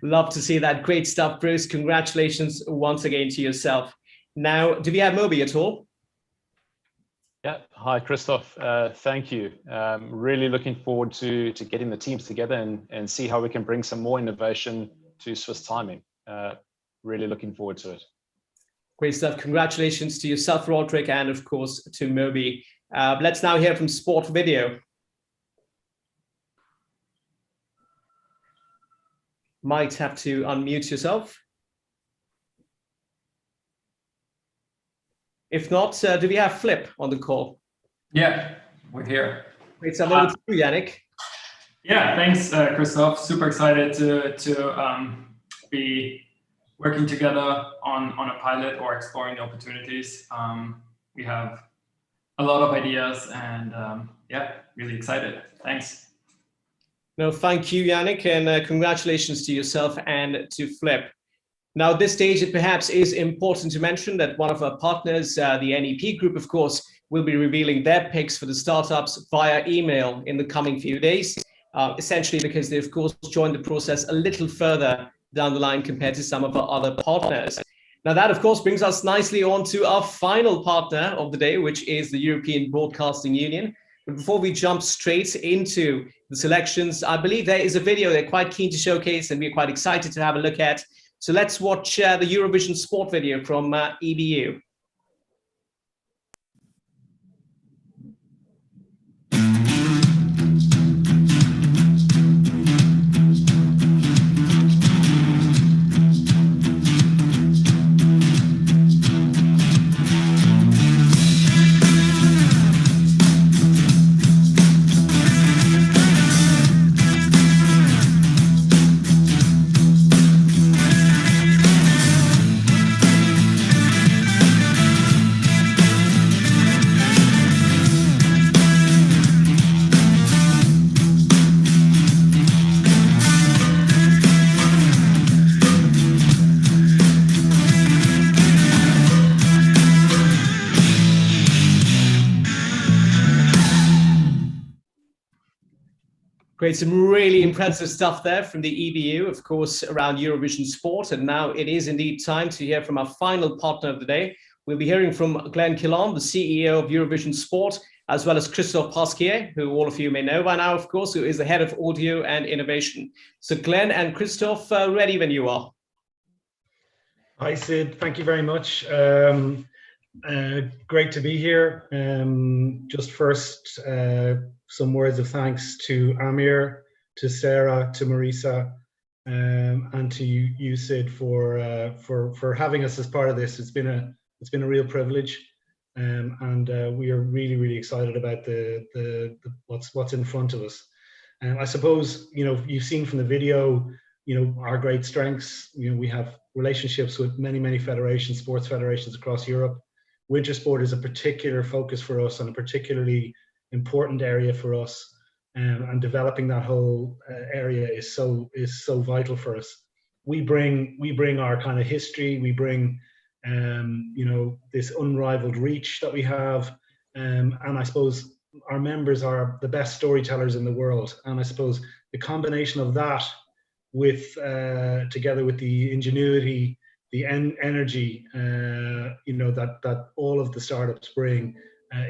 Love to see that. Great stuff, Bruce. Congratulations once again to yourself. Now, do we have Mobi at all? Yeah, hi Christoph, thank you. Really looking forward to getting the teams together and see how we can bring some more innovation to Swiss Timing. Really looking forward to it. Great stuff. Congratulations to yourself, Roderick, and of course to Mobi. Let's now hear from Sport Video. Might have to unmute yourself. If not, do we have Flip on the call? Yeah, we're here. Great stuff. Over to you, Yannick. Yeah, thanks, Christoph. Super excited to be working together on a pilot or exploring the opportunities. We have a lot of ideas, and yeah, really excited. Thanks. No, thank you, Yannick, and congratulations to yourself and to Flip. Now, at this stage, it perhaps is important to mention that one of our partners, the NEP Group, of course, will be revealing their picks for the startups via email in the coming few days, essentially because they, of course, joined the process a little further down the line compared to some of our other partners. Now, that, of course, brings us nicely on to our final partner of the day, which is the European Broadcasting Union. But before we jump straight into the selections, I believe there is a video they're quite keen to showcase and we're quite excited to have a look at. So let's watch the Eurovision Sport video from EBU. Great, some really impressive stuff there from the EBU, of course, around Eurovision Sport. And now it is indeed time to hear from our final partner of the day. We'll be hearing from Glenn Killam, the CEO of Eurovision Sport, as well as Christophe Pasquier, who all of you may know by now, of course, who is the head of audio and innovation. So Glenn and Christophe, ready when you are. Hi, Sid. Thank you very much. Great to be here. Just first, some words of thanks to Amir, to Sarah, to Marisa, and to you, Sid, for having us as part of this. It's been a real privilege, and we are really excited about what's in front of us. And I suppose, you know, you've seen from the video, you know, our great strengths. You know, we have relationships with many federations, sports federations across Europe. Winter sport is a particular focus for us and a particularly important area for us. and developing that whole area is so vital for us. We bring our kind of history. We bring this unrivaled reach that we have, and I suppose our members are the best storytellers in the world. And I suppose the combination of that with together with the ingenuity, the energy, that all of the startups bring,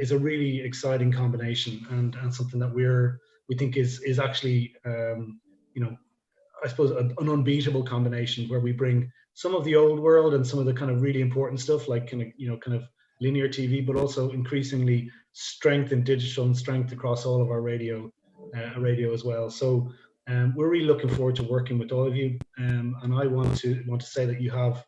is a really exciting combination, and something that we think is actually I suppose an unbeatable combination, where we bring some of the old world and some of the kind of really important stuff, like kind of linear TV, but also increasingly strength in digital and strength across all of our radio as well. So we're really looking forward to working with all of you, and I want to say that you have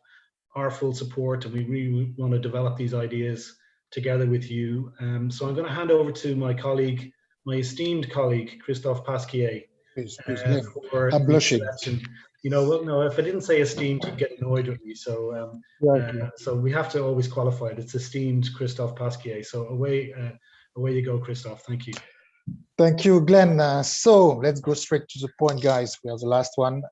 our full support, and we really want to develop these ideas together with you. So I'm going to hand over to my esteemed colleague, Christophe Pasquier. I'm blushing. Well, no, if I didn't say esteemed, you'd get annoyed with me. So, so we have to always qualify it. It's esteemed Christophe Pasquier. So away you go, Christophe. Thank you. Thank you, Glenn. So let's go straight to the point, guys. We are the last one.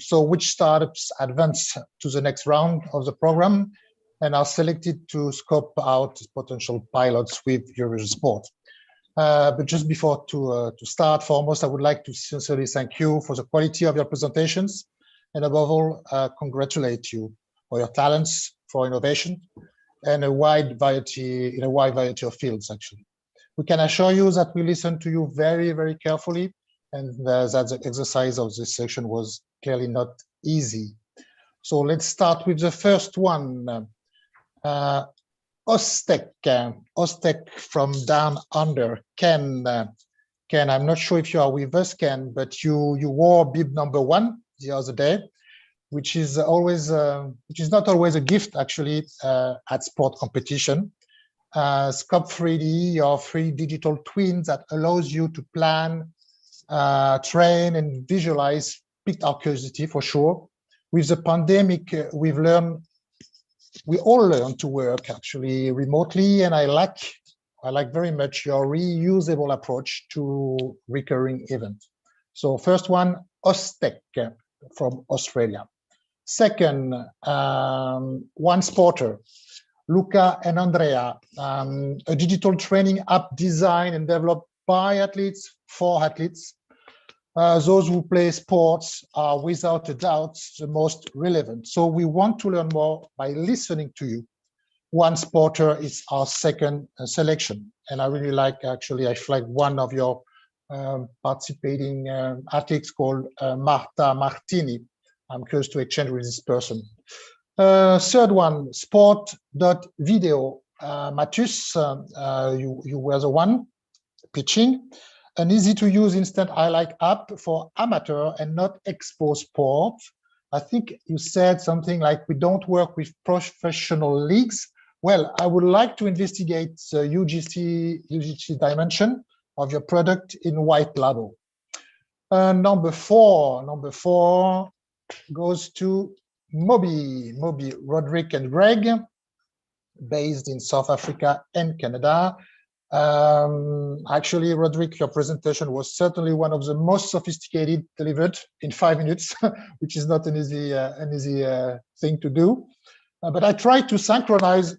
So which startups advance to the next round of the program and are selected to scope out potential pilots with Eurovision Sport? But just before to start, foremost, I would like to sincerely thank you for the quality of your presentations, and above all, congratulate you for your talents for innovation and in a wide variety of fields. Actually, we can assure you that we listen to you very, very carefully, and that the exercise of this section was clearly not easy. So let's start with the first one. Ostek from down under. Ken, I'm not sure if you are with us, Ken, but you wore bib number 1 the other day, which is not always a gift actually at sport competition. Scope 3D, your 3 digital twins that allows you to plan, train, and visualize piqued our curiosity for sure. With the pandemic, we all learn to work actually remotely, and I like very much your reusable approach to recurring events. So first one, Ostek from Australia. Second, One Sporter, Luca and Andrea, a digital training app designed and developed by athletes for athletes. Those who play sports are without a doubt the most relevant. So we want to learn more by listening to you. One Sporter is our second selection. And I really like, actually, I flagged one of your participating athletes called Marta Martini. I'm curious to exchange with this person. Third one, sport.video. Mathus, you were the one pitching. An easy-to-use instant highlight app for amateur and not expo sport. I think you said something like we don't work with professional leagues. Well, I would like to investigate the UGC dimension of your product in white label. Number four goes to Moby, Roderick and Greg, based in South Africa and Canada. Actually, Roderick, your presentation was certainly one of the most sophisticated delivered in 5 minutes, which is not an easy thing to do. But I tried to synchronize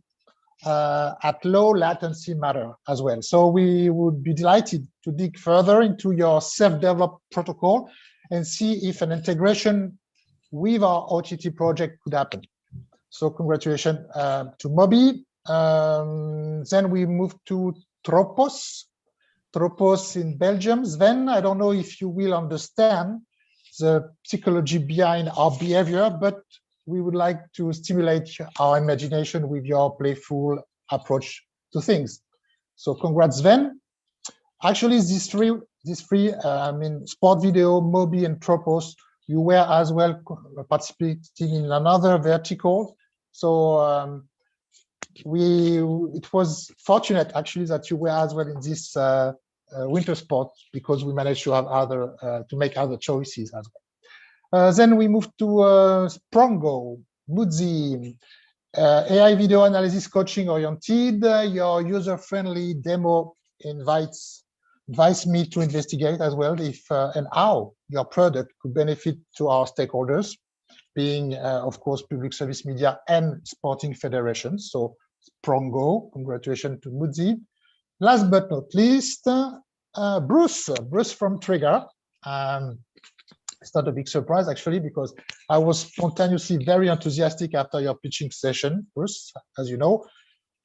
at low latency matter as well. So we would be delighted to dig further into your self-developed protocol and see if an integration with our OTT project could happen. So congratulations to Moby. Then we move to Tropos in Belgium. Sven, I don't know if you will understand the psychology behind our behavior, but we would like to stimulate our imagination with your playful approach to things. So congrats, Sven. Actually, these three, Sport Video, Moby, and Tropos, you were as well participating in another vertical. So it was fortunate actually that you were as well in this winter sport, because we managed to have make other choices as well. Then we moved to Sprongo, Muzi, AI video analysis coaching oriented. Your user-friendly demo invites advised me to investigate as well if and how your product could benefit to our stakeholders, being, of course, public service media and sporting federations. So Sprongo, congratulations to Mudzi. Last but not least, Bruce from Trigger. It's not a big surprise, actually, because I was spontaneously very enthusiastic after your pitching session, Bruce, as you know.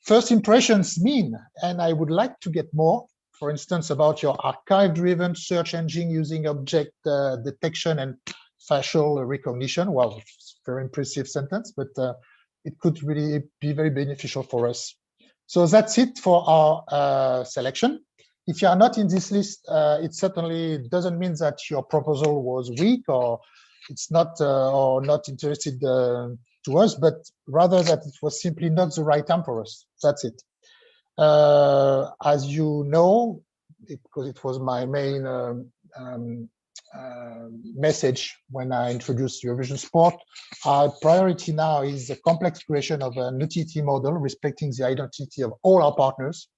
First impressions mean, and I would like to get more, for instance, about your archive-driven search engine using object detection and facial recognition. Well, it's a very impressive sentence, but it could really be very beneficial for us. So that's it for our selection. If you are not in this list, it certainly doesn't mean that your proposal was weak or it's not or not interested to us, but rather that it was simply not the right time for us. That's it. As you know, because it was my main message when I introduced Eurovision Sport, our priority now is the complex creation of an utility model respecting the identity of all our partners,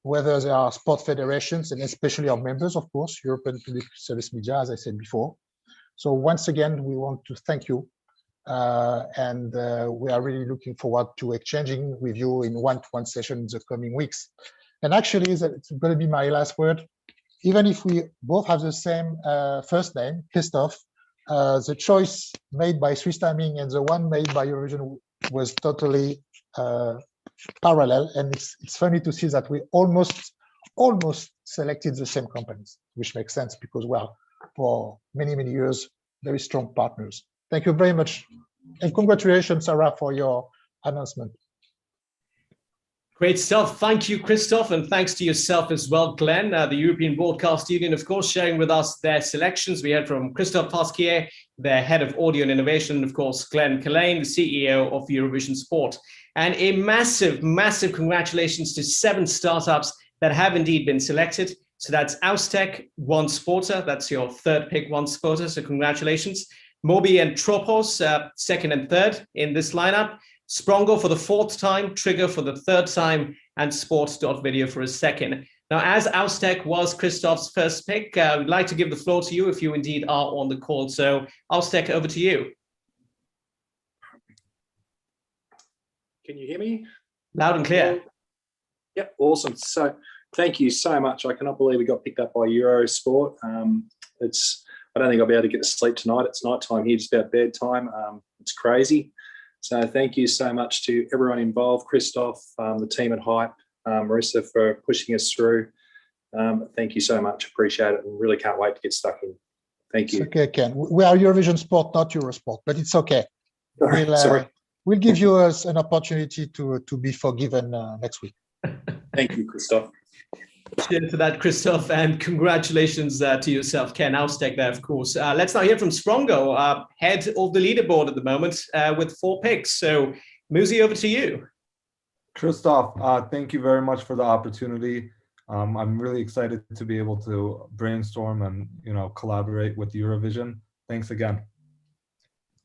whether they are sport federations and especially our members, of course, European Public Service Media, as I said before. So once again, we want to thank you. And we are really looking forward to exchanging with you in one-to-one session in the coming weeks. And actually, it's going to be my last word. Even if we both have the same first name, Christophe, the choice made by Swiss Timing and the one made by Eurovision was totally parallel. And it's funny to see that we almost selected the same companies, which makes sense because we are, for many, many years, very strong partners. Thank you very much. And congratulations, Sarah, for your announcement. Great stuff. Thank you, Christophe, and thanks to yourself as well, Glenn. The European Broadcast Union, of course, sharing with us their selections. We heard from Christophe Pasquier, their head of audio and innovation, and of course, Glenn Killeen, the CEO of Eurovision Sport. And a massive, massive congratulations to 7 startups that have indeed been selected. So that's Austech, One Sporter. That's your third pick, One Sporter. So congratulations. Mobi and Tropos, second and third in this lineup. Sprongo for the 4th time, Trigger for the 3rd time, and Sports.video for a second. Now, as Austech was Christophe's first pick, I'd like to give the floor to you if you indeed are on the call. So, Austech, over to you. Can you hear me? Loud and clear. Yep, awesome. So, thank you so much. I cannot believe we got picked up by Eurosport. I don't think I'll be able to get to sleep tonight. It's nighttime here, just about bedtime. It's crazy. So thank you so much to everyone involved, Christophe, the team at Hype, Marissa for pushing us through. Thank you so much. Appreciate it and really can't wait to get stuck in. Thank you. It's okay, Ken. We are Eurovision Sport, not Eurosport, but it's okay. Sorry. We'll give you an opportunity to be forgiven next week. Thank you, Christophe. Cheers to that, Christophe, and congratulations to yourself, Ken Austech there, of course. Let's now hear from Sprongo, head of the leaderboard at the moment with 4 picks. So, Muzi, over to you. Christophe, thank you very much for the opportunity. I'm really excited to be able to brainstorm and collaborate with Eurovision. Thanks again.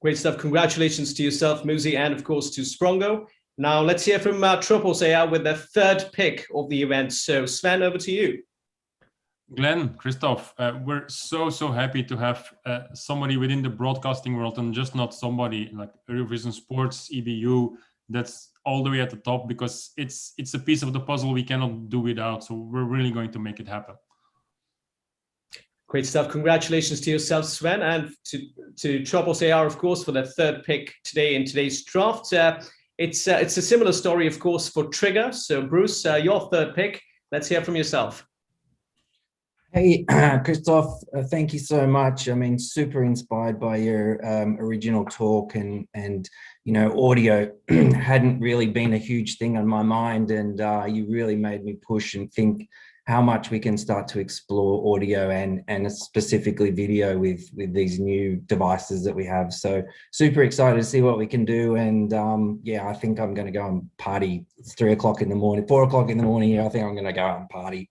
Great stuff. Congratulations to yourself, Muzi, and of course to Sprongo. Now let's hear from Tropos AR with the 3rd pick of the event. So Sven, over to you. Glenn, Christophe, we're so happy to have somebody within the broadcasting world and just not somebody like Eurovision Sports, EBU, that's all the way at the top because it's a piece of the puzzle we cannot do without. So we're really going to make it happen. Great stuff. Congratulations to yourself, Sven, and to Tropos AR, of course, for their 3rd pick today in today's draft. It's a similar story, of course, for Trigger. So, Bruce, your 3rd pick. Let's hear from yourself. Hey, Christophe, thank you so much. I mean, super inspired by your original talk and audio hadn't really been a huge thing on my mind. And you really made me push and think how much we can start to explore audio and specifically video with these new devices that we have. So super excited to see what we can do. And yeah, I think I'm going to go and party. It's 3 o'clock in the morning, 4 o'clock in the morning here. I think I'm going to go out and party.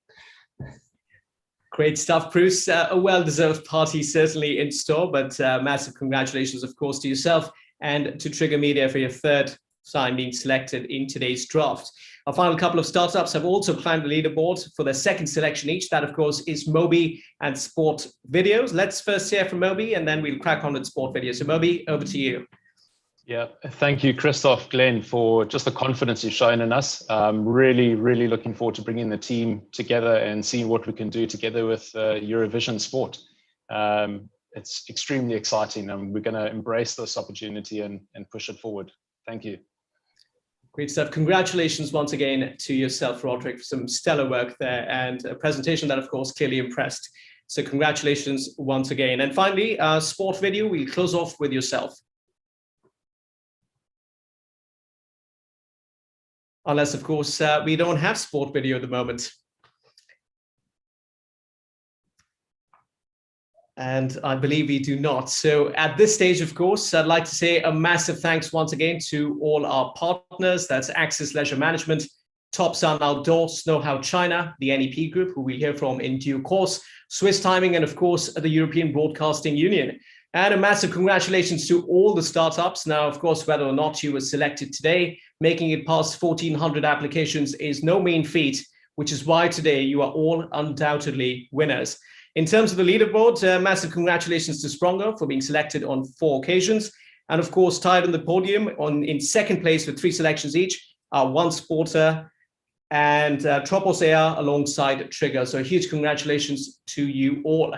Great stuff, Bruce. A well-deserved party certainly in store, but massive congratulations, of course, to yourself and to Trigger Media for your 3rd time being selected in today's draft. Our final couple of startups have also climbed the leaderboard for their second selection each. That, of course, is Moby and Sport Videos. Let's first hear from Moby, and then we'll crack on with Sport Videos. So Moby, over to you. Yeah, thank you, Christoph, Glenn, for just the confidence you've shown in us. Really, really looking forward to bringing the team together and seeing what we can do together with Eurovision Sport. It's extremely exciting, and we're going to embrace this opportunity and push it forward. Thank you. Great stuff. Congratulations once again to yourself, Roderick, for some stellar work there and a presentation that, of course, clearly impressed. So congratulations once again. And finally, Sport Video, we'll close off with yourself. Unless, of course, we don't have Sport Video at the moment. And I believe we do not. So at this stage, of course, I'd like to say a massive thanks once again to all our partners. That's Access Leisure Management, Top Sun Outdoor, Know-How China, the NEP Group, who we'll hear from in due course, Swiss Timing, and of course, the European Broadcasting Union. And a massive congratulations to all the startups. Now, of course, whether or not you were selected today, making it past 1,400 applications is no mean feat, which is why today you are all undoubtedly winners. In terms of the leaderboard, massive congratulations to Spronger for being selected on 4 occasions. And of course, tied on the podium in second place with 3 selections each are One Sporter and Tropos Air alongside Trigger. So huge congratulations to you all.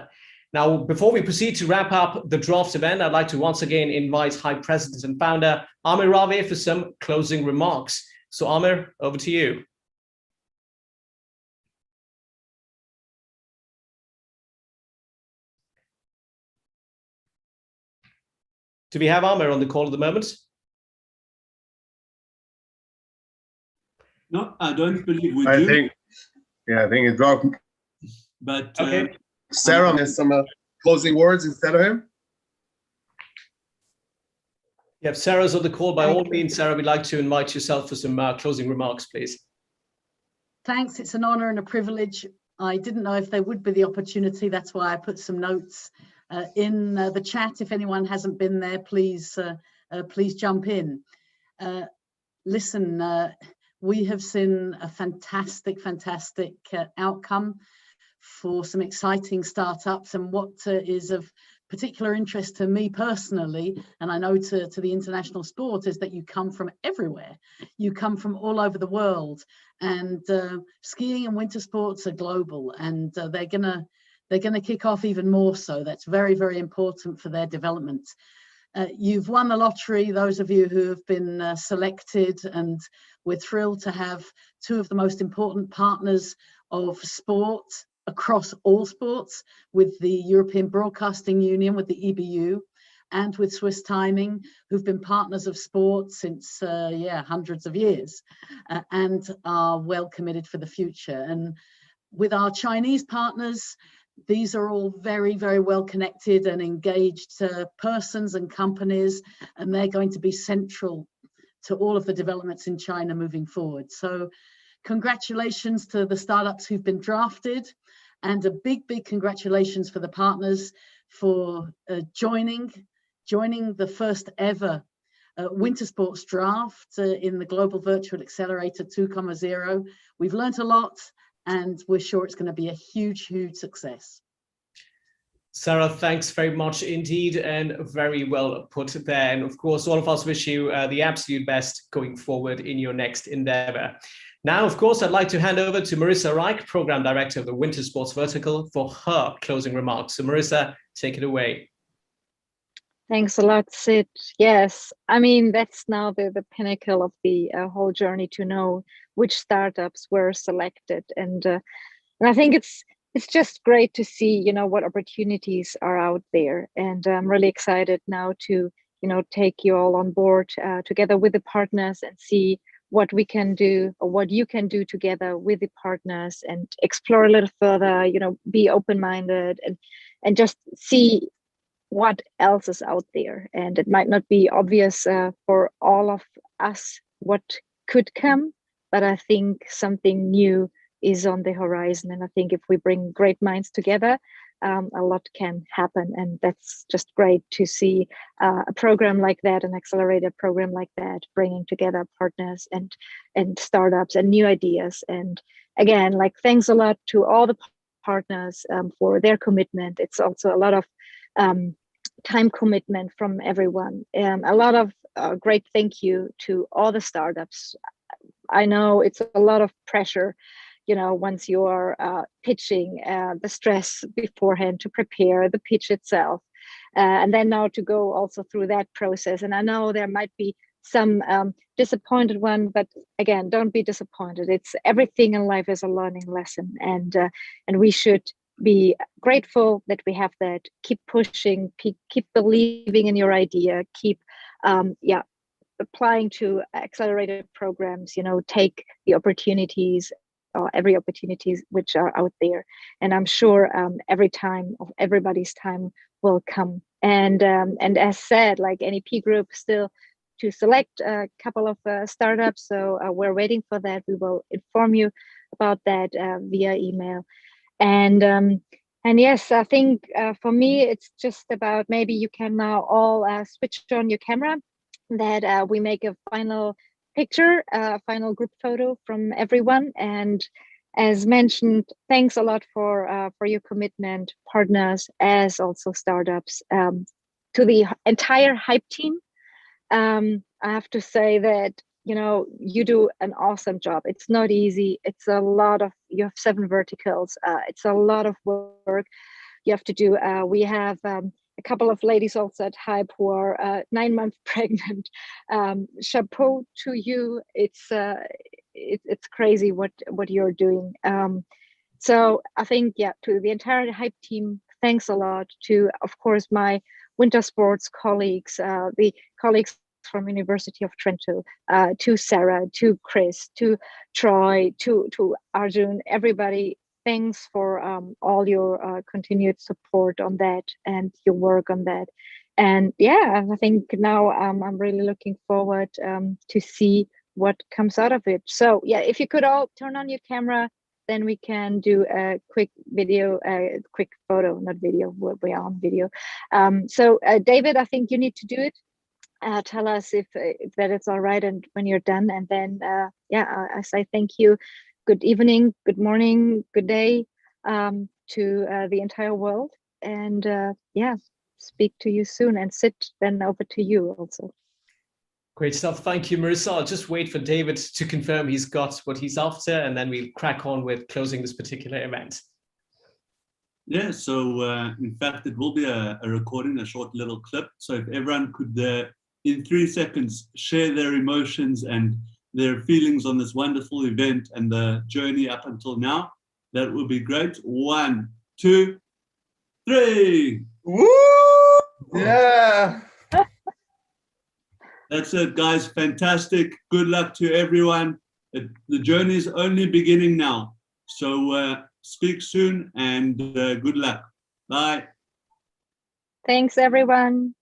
Now, before we proceed to wrap up the draft event, I'd like to once again invite Hype President and Founder Amir Rave for some closing remarks. So Amir, over to you. Do we have Amir on the call at the moment? No, I don't believe we do. I think it's wrong. But okay. Sarah has some closing words instead of him. Yeah, if Sarah's on the call, by all means, Sarah, we'd like to invite yourself for some closing remarks, please. Thanks. It's an honor and a privilege. I didn't know if there would be the opportunity. That's why I put some notes in the chat. If anyone hasn't been there, please jump in. Listen, we have seen a fantastic outcome for some exciting startups, and what is of particular interest to me personally, and I know to the international sport, is that you come from everywhere. You come from all over the world, and skiing and winter sports are global, and they're gonna kick off even more so. That's very, very important for their development. You've won the lottery, those of you who have been selected, and we're thrilled to have 2 of the most important partners of sport across all sports, with the European Broadcasting Union, with the EBU, and with Swiss Timing, who've been partners of sport since hundreds of years, and are well committed for the future. And with our Chinese partners, these are all very, very well connected and engaged persons and companies, and they're going to be central to all of the developments in China moving forward. So congratulations to the startups who've been drafted, and a big, big congratulations for the partners for joining the first ever winter sports draft in the Global Virtual Accelerator 2.0. We've learned a lot, and we're sure it's going to be a huge, huge success. Sarah, thanks very much indeed, and very well put there. And of course, all of us wish you the absolute best going forward in your next endeavor. Now, of course, I'd like to hand over to Marissa Reich, Program Director of the Winter Sports Vertical, for her closing remarks. So Marissa, take it away. Thanks a lot, Sid. Yes, I mean, that's now the pinnacle of the whole journey, to know which startups were selected. And I think it's just great to see, you know, what opportunities are out there. And I'm really excited now to, you know, take you all on board together with the partners and see what we can do, or what you can do together with the partners, and explore a little further, you know, be open-minded and just see what else is out there. And it might not be obvious for all of us what could come, but I think something new is on the horizon. And I think if we bring great minds together, a lot can happen. And that's just great to see a program like that, an accelerated program like that, bringing together partners and startups and new ideas. And again, like, thanks a lot to all the partners for their commitment. It's also a lot of time commitment from everyone. A lot of great thank you to all the startups. I know it's a lot of pressure, you know, once you are pitching, the stress beforehand to prepare the pitch itself, and then now to go also through that process. And I know there might be some disappointed one, but again, don't be disappointed. It's everything in life is a learning lesson, and we should be grateful that we have that. Keep pushing, keep believing in your idea, keep applying to accelerated programs, you know, take the opportunities or every opportunities which are out there. And I'm sure every time of everybody's time will come. And as said, like NEP Group still to select a couple of startups. So we're waiting for that. We will inform you about that via email. And yes, I think for me, it's just about, maybe you can now all switch on your camera, that we make a final picture, a final group photo from everyone. And as mentioned, thanks a lot for your commitment, partners, as also startups, to the entire Hype team. I have to say that, you know, you do an awesome job. It's not easy. It's a lot of, you have 7 verticals. It's a lot of work you have to do. We have a couple of ladies also at Hype who are 9 months pregnant. Chapeau to you. It's crazy what you're doing. So I think, yeah, to the entire Hype team, thanks a lot. To, of course, my winter sports colleagues, the colleagues from University of Trento, to Sarah, to Chris, to Troy, to Arjun, everybody. Thanks for all your continued support on that and your work on that. And yeah, I think now I'm really looking forward to see what comes out of it. So yeah, if you could all turn on your camera, then we can do a quick video, a quick photo, not video, we are on video. So David, I think you need to do it. Tell us if that it's all right and when you're done. And then, yeah, I say thank you. Good evening, good morning, good day to the entire world. And yeah, speak to you soon, and Sid, then over to you also. Great stuff. Thank you, Marissa. I'll just wait for David to confirm he's got what he's after, and then we'll crack on with closing this particular event. Yeah, so in fact, it will be a recording, a short little clip. So if everyone could, in 3 seconds, share their emotions and their feelings on this wonderful event and the journey up until now, that would be great. 1, 2, 3. Woo! Yeah. That's it, guys. Fantastic. Good luck to everyone. The journey is only beginning now. So speak soon, and good luck. Bye. Thanks, everyone.